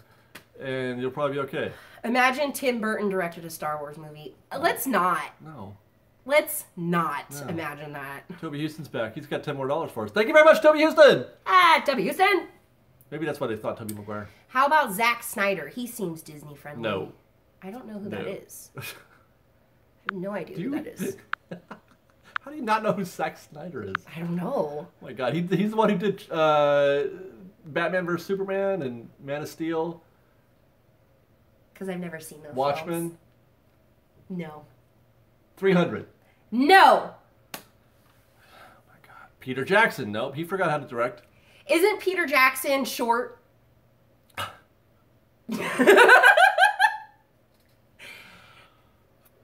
and you'll probably be okay. Imagine Tim Burton directed a Star Wars movie. Let's not. No. Let's not imagine that. Toby Houston's back. He's got $10 more for us. Thank you very much, Toby Houston! Toby Houston! Maybe that's why they thought Tobey Maguire. How about Zack Snyder? He seems Disney-friendly. No. I don't know who that is. I have no idea who that is. How do you not know who Zack Snyder is? I don't know. Oh my God, he's the one who did Batman vs. Superman and Man of Steel. Because I've never seen those Watchmen. films. No. 300. No! Oh my God. Peter Jackson. Nope, he forgot how to direct. Isn't Peter Jackson short?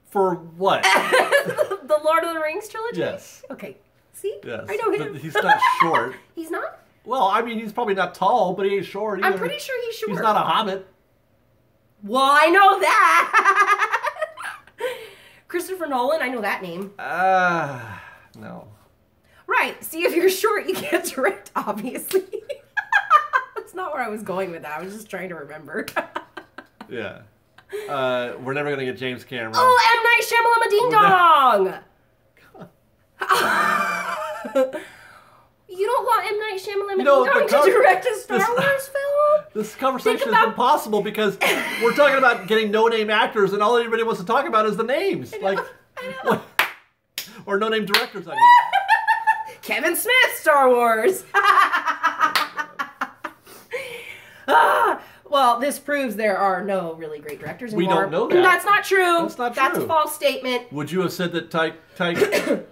For what? The Lord of the Rings trilogy? Yes. Okay. See? Yes. I know him. But he's not short. He's not? Well, I mean, he's probably not tall, but he ain't short either. I'm pretty sure he's short. He's not a hobbit. Well, I know that. Christopher Nolan, I know that name. No. Right. See, if you're short, you can't direct, obviously. That's not where I was going with that. I was just trying to remember. Yeah. We're never going to get James Cameron. Oh, M. Night Shyamalan Ding Dong! You don't want M. Night Shyamalan Ding Dong to direct a Star Wars film? This conversation is impossible because we're talking about getting no-name actors and all anybody wants to talk about is the names. I know. What? Or no-name directors, I mean. Kevin Smith, Star Wars! Well, this proves there are no really great directors anymore. We don't know that. That's not true. That's not true. That's a false statement. Would you have said that Taika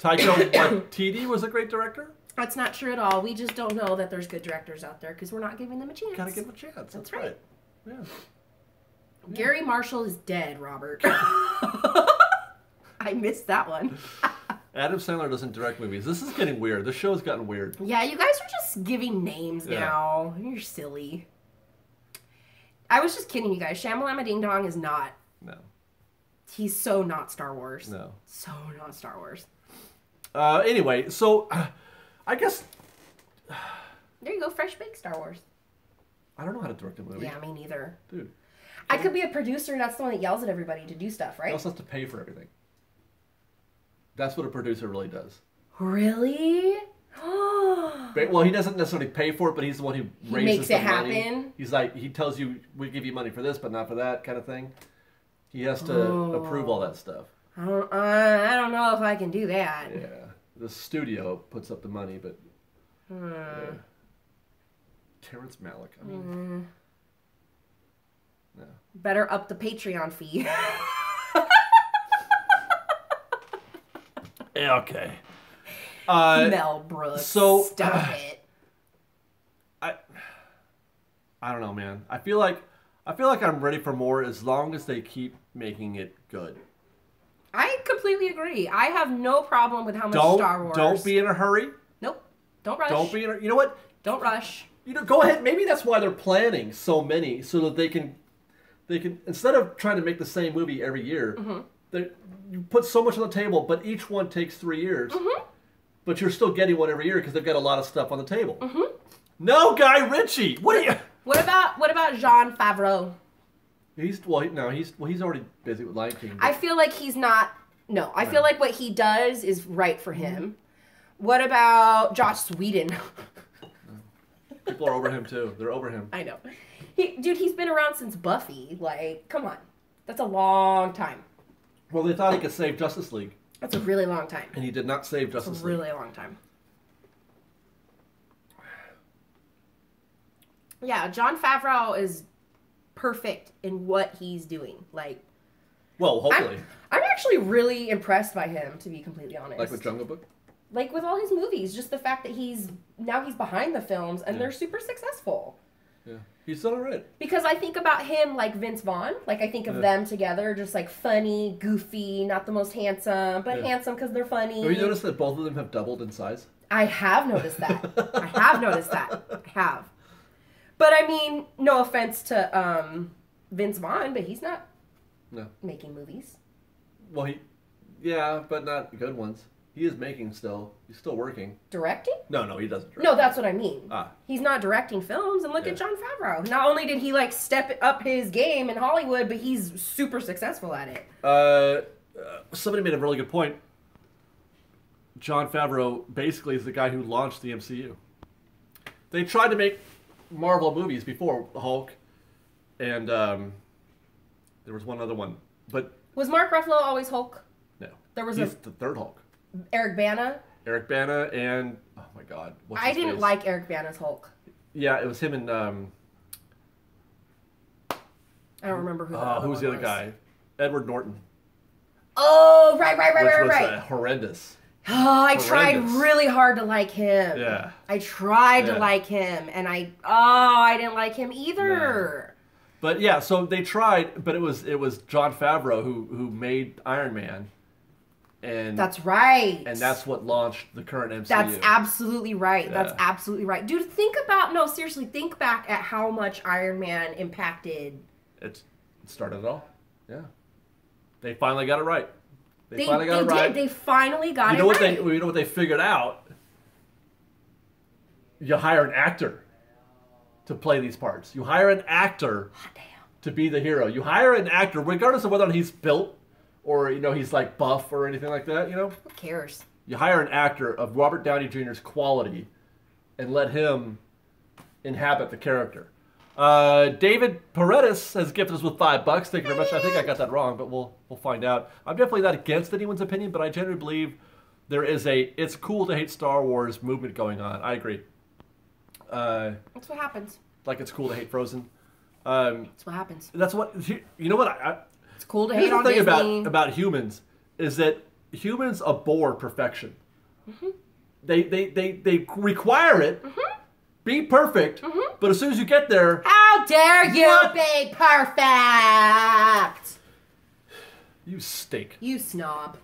Waititi was a great director? That's not true at all. We just don't know that there's good directors out there because we're not giving them a chance. Gotta give them a chance. That's right. Yeah. Gary Marshall is dead, Robert. I missed that one. Adam Sandler doesn't direct movies. This is getting weird. The show's gotten weird. Yeah, you guys are just giving names now. You're silly. I was just kidding, you guys. Shyamalama Ding Dong is not. No. He's so not Star Wars. No. So not Star Wars. Anyway, so I guess... There you go, Fresh Baked Star Wars. I don't know how to direct a movie. Yeah, me neither. Dude. I could be a producer, that's the one that yells at everybody to do stuff, right? He also has to pay for everything. That's what a producer really does. Really? Well, he doesn't necessarily pay for it, but he's the one who raises the money. Makes it happen. He's like, he tells you, we give you money for this, but not for that kind of thing. He has to approve all that stuff. I don't know if I can do that. Yeah. The studio puts up the money, but... Yeah. Terrence Malick, I mean... No. Better up the Patreon fee. Yeah, okay. Mel Brooks. So, stop it. I don't know, man. I feel like I'm ready for more as long as they keep making it good. I completely agree. I have no problem with how much Star Wars. Don't be in a hurry. Nope. Don't rush. Don't be in a... You know what? Don't rush. You know, go ahead. Maybe that's why they're planning so many, so that they can instead of trying to make the same movie every year, you put so much on the table, but each one takes 3 years. But you're still getting one every year because they've got a lot of stuff on the table. No, Guy Ritchie. What are you? What about Jon Favreau? He's already busy with Lion King. I feel like he's not. No, I feel like what he does is right for him. What about Joss Whedon? People are over him too. They're over him. I know. Dude, he's been around since Buffy. Like, come on. That's a long time. Well, they thought he could save Justice League. That's a really long time. And he did not save Justice League. Really long time. Yeah, Jon Favreau is perfect in what he's doing. Like, well, hopefully. I'm actually really impressed by him, to be completely honest. Like with Jungle Book? Like with all his movies, just the fact that he's behind the films and they're super successful. Yeah, he's done it right. Because I think about him like Vince Vaughn. Like I think of them together, just like funny, goofy, not the most handsome, but handsome because they're funny. Have you noticed that both of them have doubled in size? I have noticed that. I have noticed that. I have. But I mean, no offense to Vince Vaughn, but he's not making movies. Well, yeah, but not good ones. He is making still. He's still working. Directing? No, he doesn't direct. No, that's what I mean. Ah. He's not directing films, and look at Jon Favreau. Not only did he like step up his game in Hollywood, but he's super successful at it. Somebody made a really good point. Jon Favreau basically is the guy who launched the MCU. They tried to make Marvel movies before Hulk, and there was one other one, but was Mark Ruffalo always Hulk? No, he's the third Hulk. Eric Bana, and oh my God, I didn't like Eric Bana's Hulk. Yeah, it was him and I don't remember who. Who's the other guy? Edward Norton. Oh, right. Which was horrendous. Oh, I tried really hard to like him. Yeah. I tried to like him, and I didn't like him either. No. But yeah, so they tried, but it was Jon Favreau who made Iron Man. And that's right. And that's what launched the current MCU. That's absolutely right. Yeah. That's absolutely right. Dude, seriously, think back at how much Iron Man impacted. It started it all. Yeah. They finally got it right. They finally got it right. They finally got it right. You know what they figured out? You hire an actor to play these parts. You hire an actor to be the hero. You hire an actor, regardless of whether or not he's built or he's like buff or anything like that. Who cares? You hire an actor of Robert Downey Jr.'s quality and let him inhabit the character. David Paredes has gifted us with $5. Thank you very much. I think I got that wrong, but we'll find out. I'm definitely not against anyone's opinion, but I generally believe there is it's cool to hate Star Wars movement going on. I agree. That's what happens. Like it's cool to hate Frozen. That's what happens. That's what you know. What it's cool to hate on Disney. The thing about humans is that humans abhor perfection. Mm-hmm. They require it. Mm-hmm. Be perfect, but as soon as you get there... How dare you be perfect! You stink. You snob.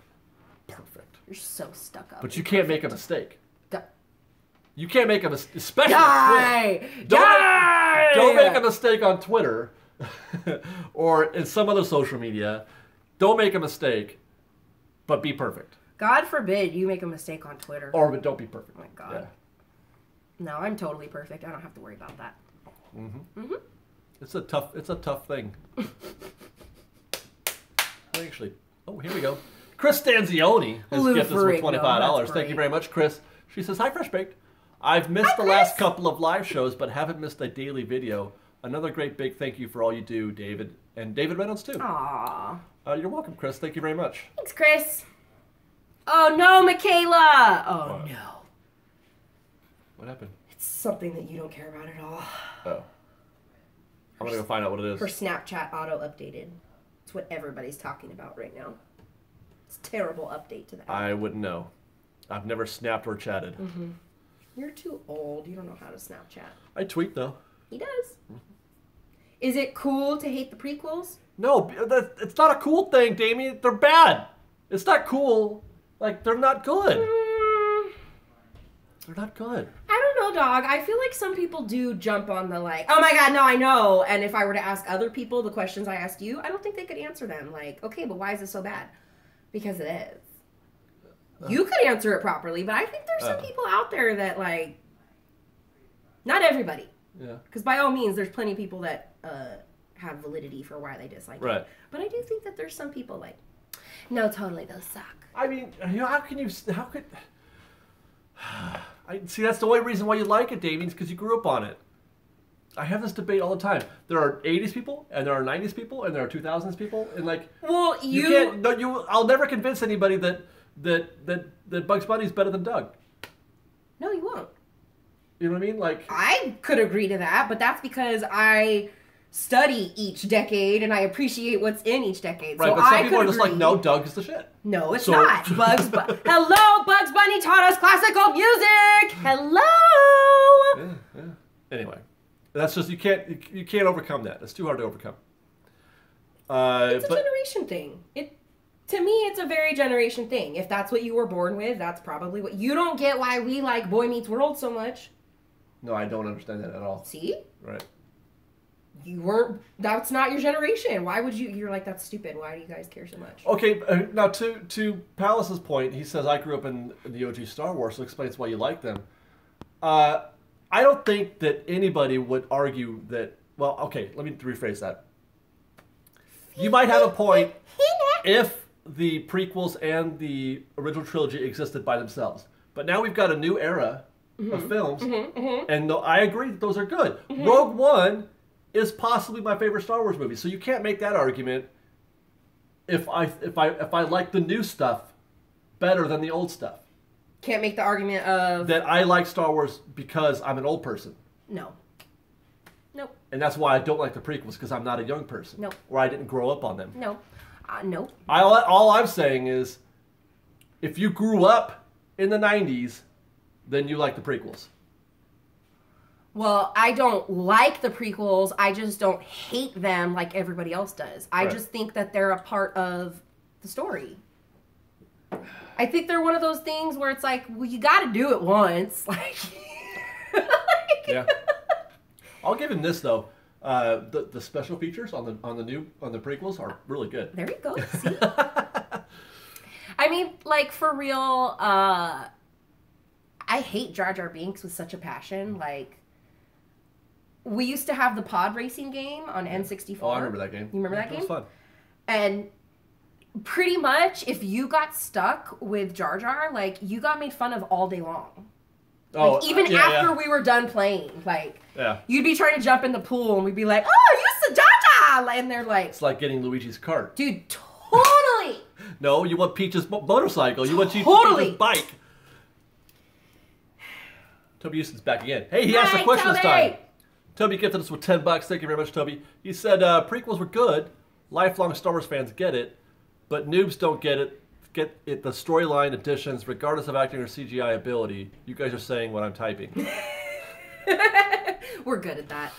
Perfect. You're so stuck up. But you can't make a mistake. Go. You can't make a mistake, especially on Twitter. Don't make a mistake on Twitter or in some other social media. Don't make a mistake, but be perfect. God forbid you make a mistake on Twitter. But don't be perfect. Oh my God. Yeah. No, I'm totally perfect. I don't have to worry about that. It's a tough thing. Actually, here we go. Chris Stanzioni has gifted us with $25. Thank you very much, Chris. She says, "Hi, Fresh Baked. I've missed the last couple of live shows, but haven't missed a daily video. Another great big thank you for all you do, David, and David Reynolds too." Aww. You're welcome, Chris. Thank you very much. Thanks, Chris. Oh no, Michaela. Oh no. What happened? It's something that you don't care about at all. Oh. I'm going to go find out what it is. Her Snapchat auto-updated. It's what everybody's talking about right now. It's a terrible update to that. I wouldn't know. I've never snapped or chatted. You're too old. You don't know how to Snapchat. I tweet, though. He does. Is it cool to hate the prequels? No, it's not a cool thing, Damien. They're bad. It's not cool. Like, they're not good. They're not good. I don't know, dog. I feel like some people do jump on the like, oh my God, no, I know. And if I were to ask other people the questions I asked you, I don't think they could answer them. Like, okay, but why is it so bad? Because it is. You could answer it properly, but I think there's some people out there that like, not everybody. Yeah. Because by all means, there's plenty of people that have validity for why they dislike it. But I do think that there's some people like, no, totally, those suck. I mean, how could... See, that's the only reason why you like it, Damien, is because you grew up on it. I have this debate all the time. There are 80s people, and there are 90s people, and there are 2000s people, and like, well, you can't. No, I'll never convince anybody that Bugs Bunny's better than Doug. No, you won't. You know what I mean? Like, I could agree to that, but that's because I study each decade and I appreciate what's in each decade. Right, so but some people are just like, no, Doug is the shit. No, it's not. Hello, Bugs Bunny taught us classical music. Hello. Yeah. Anyway, that's just you can't overcome that. It's too hard to overcome. It's a generation thing. To me, it's a very generation thing. If that's what you were born with, that's probably what you don't get. Why we like Boy Meets World so much. No, I don't understand that at all. See? Right. You weren't. That's not your generation. Why would you? You're like, that's stupid. Why do you guys care so much? Okay, now to Palace's point, he says I grew up in the OG Star Wars, so explains why you like them. I don't think that anybody would argue that. Well, okay, let me rephrase that. You might have a point if the prequels and the original trilogy existed by themselves, but now we've got a new era of films, and I agree that those are good. Rogue One is possibly my favorite Star Wars movie, so you can't make that argument if I like the new stuff better than the old stuff. Can't make the argument of that I like Star Wars because I'm an old person. No. Nope. And that's why I don't like the prequels, because I'm not a young person. Nope. Or I didn't grow up on them. No. Nope. All I'm saying is, if you grew up in the 90s, then you like the prequels. Well, I don't like the prequels. I just don't hate them like everybody else does. I just think that they're a part of the story. I think they're one of those things where it's like, well, you got to do it once. Like, yeah. I'll give him this though. The special features on the prequels are really good. There you go. See? I mean, like, for real, I hate Jar Jar Binks with such a passion. Like, we used to have the pod racing game on N64. Oh, I remember that game. You remember that game? It was fun. And pretty much, if you got stuck with Jar Jar, like, you got made fun of all day long. Oh, like, even after we were done playing, like, you'd be trying to jump in the pool, and we'd be like, "Oh, you said Jar Jar!" And they're like, "It's like getting Luigi's cart." Dude, totally. No, you want Peach's motorcycle. You want Peach's bike. Toby Houston's back again. Hey, he asked a question this time. Toby gifted us with $10. Thank you very much, Toby. He said prequels were good. Lifelong Star Wars fans get it, but noobs don't get it. The storyline additions, regardless of acting or CGI ability. You guys are saying what I'm typing. We're good at that.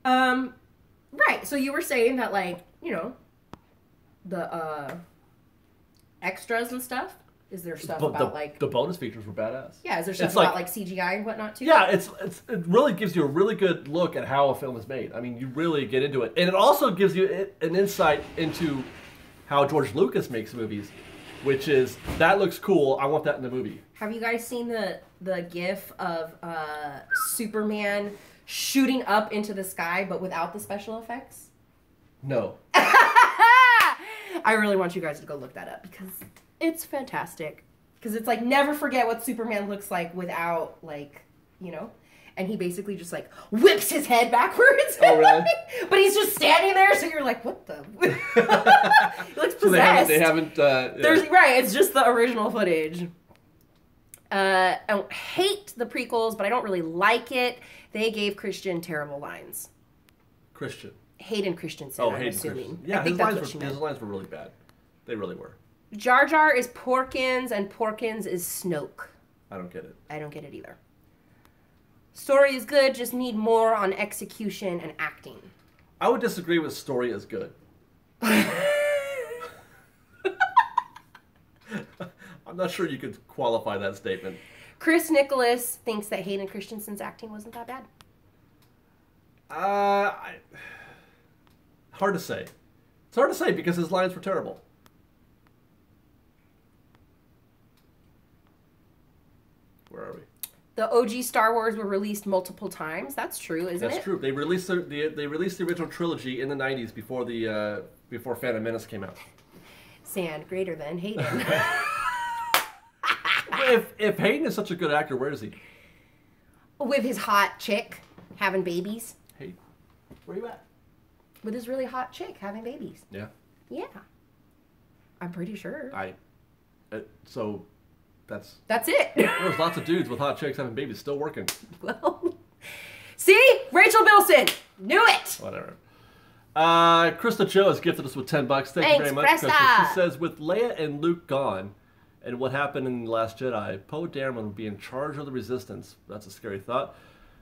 Right. So you were saying that, like, you know, the extras and stuff. Is there stuff about like the bonus features were badass? Yeah. Is there stuff about like CGI and whatnot too? Yeah. It really gives you a really good look at how a film is made. I mean, you really get into it, and it also gives you an insight into how George Lucas makes movies. Which is, that looks cool. I want that in the movie. Have you guys seen the gif of Superman shooting up into the sky, but without the special effects? No. I really want you guys to go look that up because it's fantastic. Because it's like, never forget what Superman looks like without, like, you know? And he basically just, like, whips his head backwards. Oh, really? But he's just standing there, so you're like, what the? He looks possessed. So they haven't Right, it's just the original footage. I don't hate the prequels, but I don't really like it. They gave Christian terrible lines. Christian? Hayden Christensen, I'm assuming. Christian. Yeah, his lines were really bad. They really were. Jar Jar is Porkins, and Porkins is Snoke. I don't get it. I don't get it either. Story is good, just need more on execution and acting. I would disagree with story is good. I'm not sure you could qualify that statement. Chris Nicholas thinks that Hayden Christensen's acting wasn't that bad. Hard to say. It's hard to say because his lines were terrible. Where are we? The OG Star Wars were released multiple times. That's true, isn't it? That's true. They released the original trilogy in the 90s before Phantom Menace came out. Sand greater than Hayden. if Hayden is such a good actor, where is he? With his hot chick having babies. Hayden. Where you at? With his really hot chick having babies. Yeah. Yeah. I'm pretty sure. So, that's it. There's lots of dudes with hot chicks having babies still working. Well, see? Rachel Bilson. Knew it. Whatever. Krista Joe has gifted us with $10. Thank you very much. Krista. She says, with Leia and Luke gone, and what happened in The Last Jedi, Poe Dameron will be in charge of the Resistance. That's a scary thought.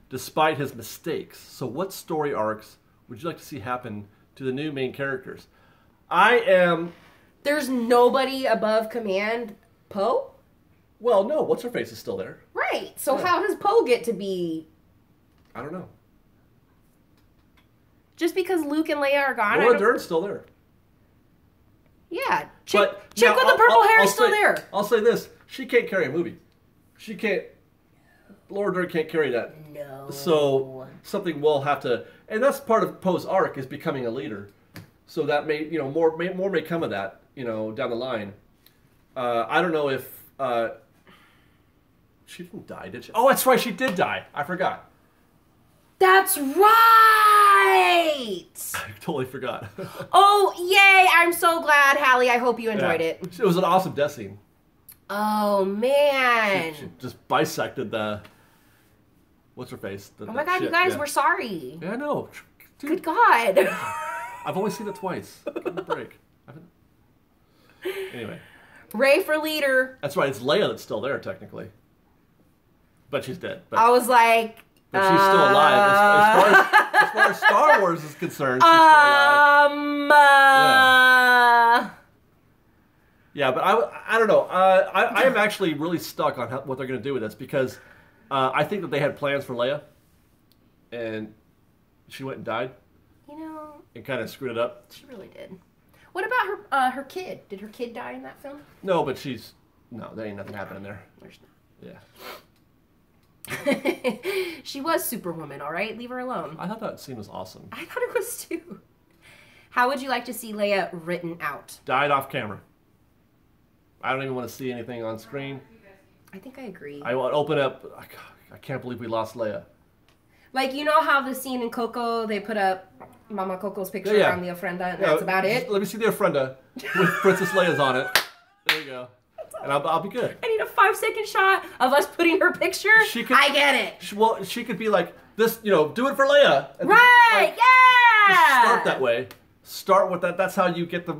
Despite his mistakes. So what story arcs would you like to see happen to the new main characters? There's nobody above command Poe? Well, no. What's-her-face is still there. Right. So how does Poe get to be... I don't know. Just because Luke and Leia are gone? Laura Dern's still there. Yeah. Chick with now, the purple hair is still there. I'll say this. She can't carry a movie. She can't... Laura Dern can't carry that. No. So something will have to... And that's part of Poe's arc, is becoming a leader. So that may, more may come of that, down the line. I don't know if... she didn't die, did she? Oh, that's right. She did die. I forgot. That's right! I totally forgot. Oh, yay! I'm so glad, Hallie. I hope you enjoyed it. It was an awesome death scene. Oh, man. She just bisected the... What's her face? Oh my god, you guys, we're sorry. Yeah, I know. Dude, good God. I've only seen it twice. Give me a break. Anyway. Ray for leader. That's right. It's Leia that's still there, technically. But she's dead. But, I was like... But she's still alive. As far as Star Wars is concerned, she's still alive. Yeah, but I don't know. I am actually really stuck on what they're going to do with this, because I think that they had plans for Leia, and she went and died. And kind of screwed it up. She really did. What about her kid? Did her kid die in that film? No, but no, there ain't nothing happening there. There's not. Yeah. She was Superwoman, all right? Leave her alone. I thought that scene was awesome. I thought it was too. How would you like to see Leia written out? Died off camera. I don't even want to see anything on screen. I think I agree. I want to open up. I can't believe we lost Leia. Like, you know how the scene in Coco, they put up Mama Coco's picture on the ofrenda, and that's about it? Let me see the ofrenda with Princess Leia's on it. There you go. And I'll be good. I need a 5-second shot of us putting her picture. I get it. She could be like, this, do it for Leia. Right, yeah! Start that way. Start with that. That's how you get the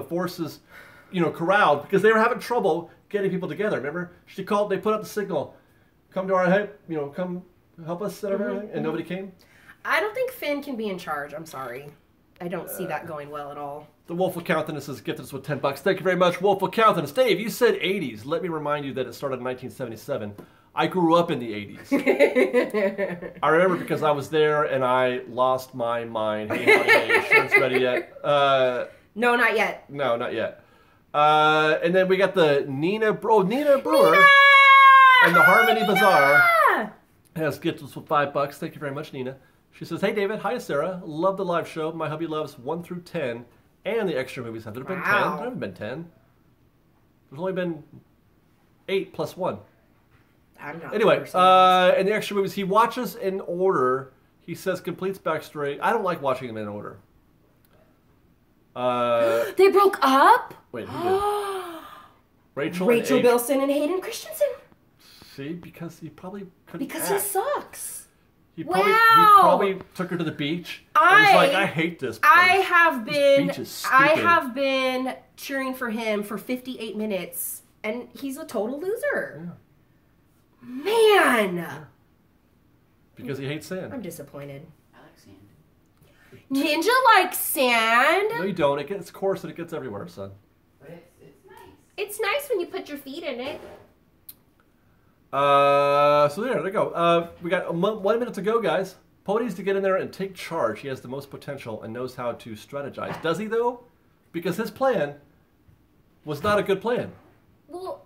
forces, corralled, because they were having trouble getting people together. Remember? They put up the signal, come to our help, come help us and everything, and nobody came. I don't think Finn can be in charge. I'm sorry. I don't see that going well at all. The Wolf of Countenance has gifted us with $10. Thank you very much, Wolf of Countenance. Dave, you said 80s. Let me remind you that it started in 1977. I grew up in the 80s. I remember because I was there and I lost my mind. Hey, insurance ready yet? No, not yet. No, not yet. And then we got the Nina Brewer. Nina! And the Harmony Bazaar has gifted us with $5. Thank you very much, Nina. She says, hey, David. Hi, Sarah. Love the live show. My hubby loves 1 through 10 and the extra movies. Have there been 10? There haven't been 10. There's only been 8 plus 1. I'm not anyway, and the extra movies, he watches in order. He says completes backstory. I don't like watching them in order. They broke up? Wait, who did? Rachel Bilson and Hayden Christensen. See, because he probably couldn't Because he sucks. He probably took her to the beach. And was like, I hate this place. This beach is stupid. I have been cheering for him for 58 minutes, and he's a total loser. Yeah. Man. Yeah. Because he hates sand. I'm disappointed. I like sand. Ninja likes sand. No, you don't. It's coarse and it gets everywhere, son. But it's nice. It's nice when you put your feet in it. So there we go. We got 1 minute to go, guys. Poe needs to get in there and take charge. He has the most potential and knows how to strategize. Does he, though? Because his plan was not a good plan. Well,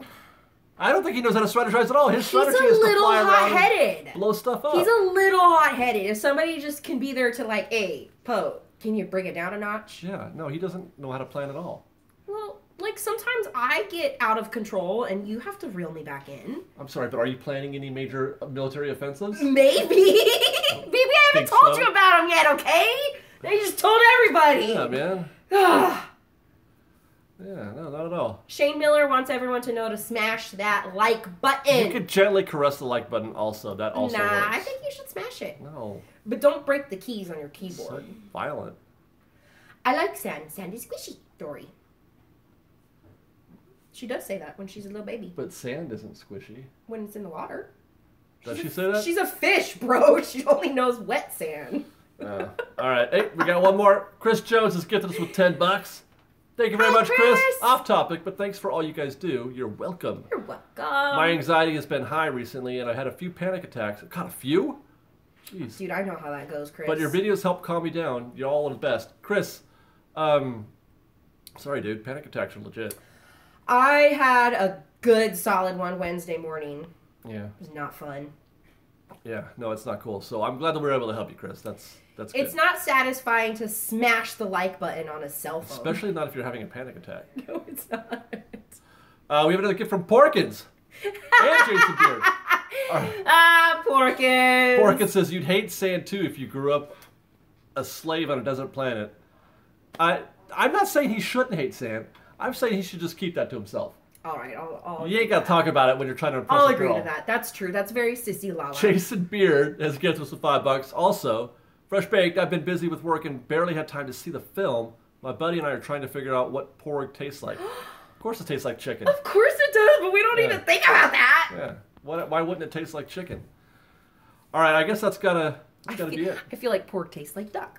I don't think he knows how to strategize at all. His strategy is to fly around and blow stuff up. He's a little hot-headed. If somebody just can be there to like, hey, Poe, can you bring it down a notch? Yeah, no, he doesn't know how to plan at all. Well, like, sometimes I get out of control, and you have to reel me back in. I'm sorry, but are you planning any major military offensives? Maybe. Maybe I haven't told you about them yet, okay? They just told everybody. Yeah, man. Yeah, no, not at all. Shane Miller wants everyone to know to smash that like button. You could gently caress the like button also. That also works. I think you should smash it. No. But don't break the keys on your keyboard. So violent. I like sand. Sand is squishy, Dory. She does say that when she's a little baby. But sand isn't squishy. When it's in the water. Does she say that? She's a fish, bro. She only knows wet sand. All right. Hey, we got one more. Chris Jones has gifted us with $10. Thank you very much, Chris. Off topic, but thanks for all you guys do. You're welcome. You're welcome. My anxiety has been high recently, and I had a few panic attacks. God, a few? Jeez. Dude, I know how that goes, Chris. But your videos help calm me down. You're all the best. Chris, sorry, dude. Panic attacks are legit. I had a good, solid one Wednesday morning. Yeah. It was not fun. Yeah, no, it's not cool. So I'm glad that we were able to help you, Chris. That's good. It's not satisfying to smash the like button on a cell phone. Especially not if you're having a panic attack. No, it's not. We have another gift from Porkins. And Jason Beard. Porkins. Porkins says, you'd hate sand too if you grew up a slave on a desert planet. I'm not saying he shouldn't hate sand. I'm saying he should just keep that to himself. All right, I'll you ain't got to talk about it when you're trying to impress I'll a agree girl. to that. That's true. That's very sissy lala. Jason Beard has gifted us with $5. Also, Fresh Baked, I've been busy with work and barely had time to see the film. My buddy and I are trying to figure out what porg tastes like. Of course it tastes like chicken. Of course it does, but we don't even think about that. Yeah. Why wouldn't it taste like chicken? All right, I guess that's gotta be it. I feel like pork tastes like duck.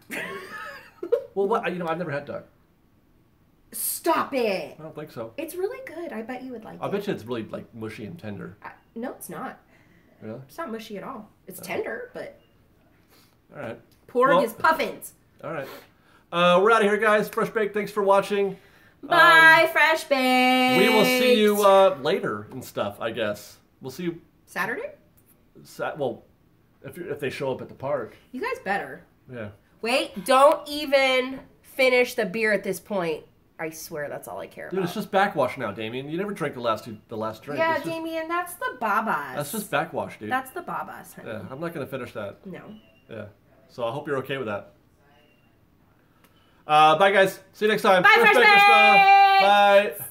Well, what? I've never had duck. Stop it. I don't think so. It's really good. I bet you would like it. I bet you it's really like mushy and tender. No, it's not. Really? It's not mushy at all. It's tender, but... All right. Porg is puffins. All right. We're out of here, guys. Fresh Baked, thanks for watching. Bye, Fresh Baked. We will see you later and stuff, I guess. We'll see you... Saturday? Well, if they show up at the park. You guys better. Yeah. Wait, don't even finish the beer at this point. I swear that's all I care about. Dude, it's just backwash now, Damien. You never drank the last drink. Yeah, Damien, that's the babas. That's just backwash, dude. That's the babas, honey. Yeah, I'm not going to finish that. No. Yeah. So I hope you're okay with that. Bye, guys. See you next time. Bye, Fresh Baked. Bye.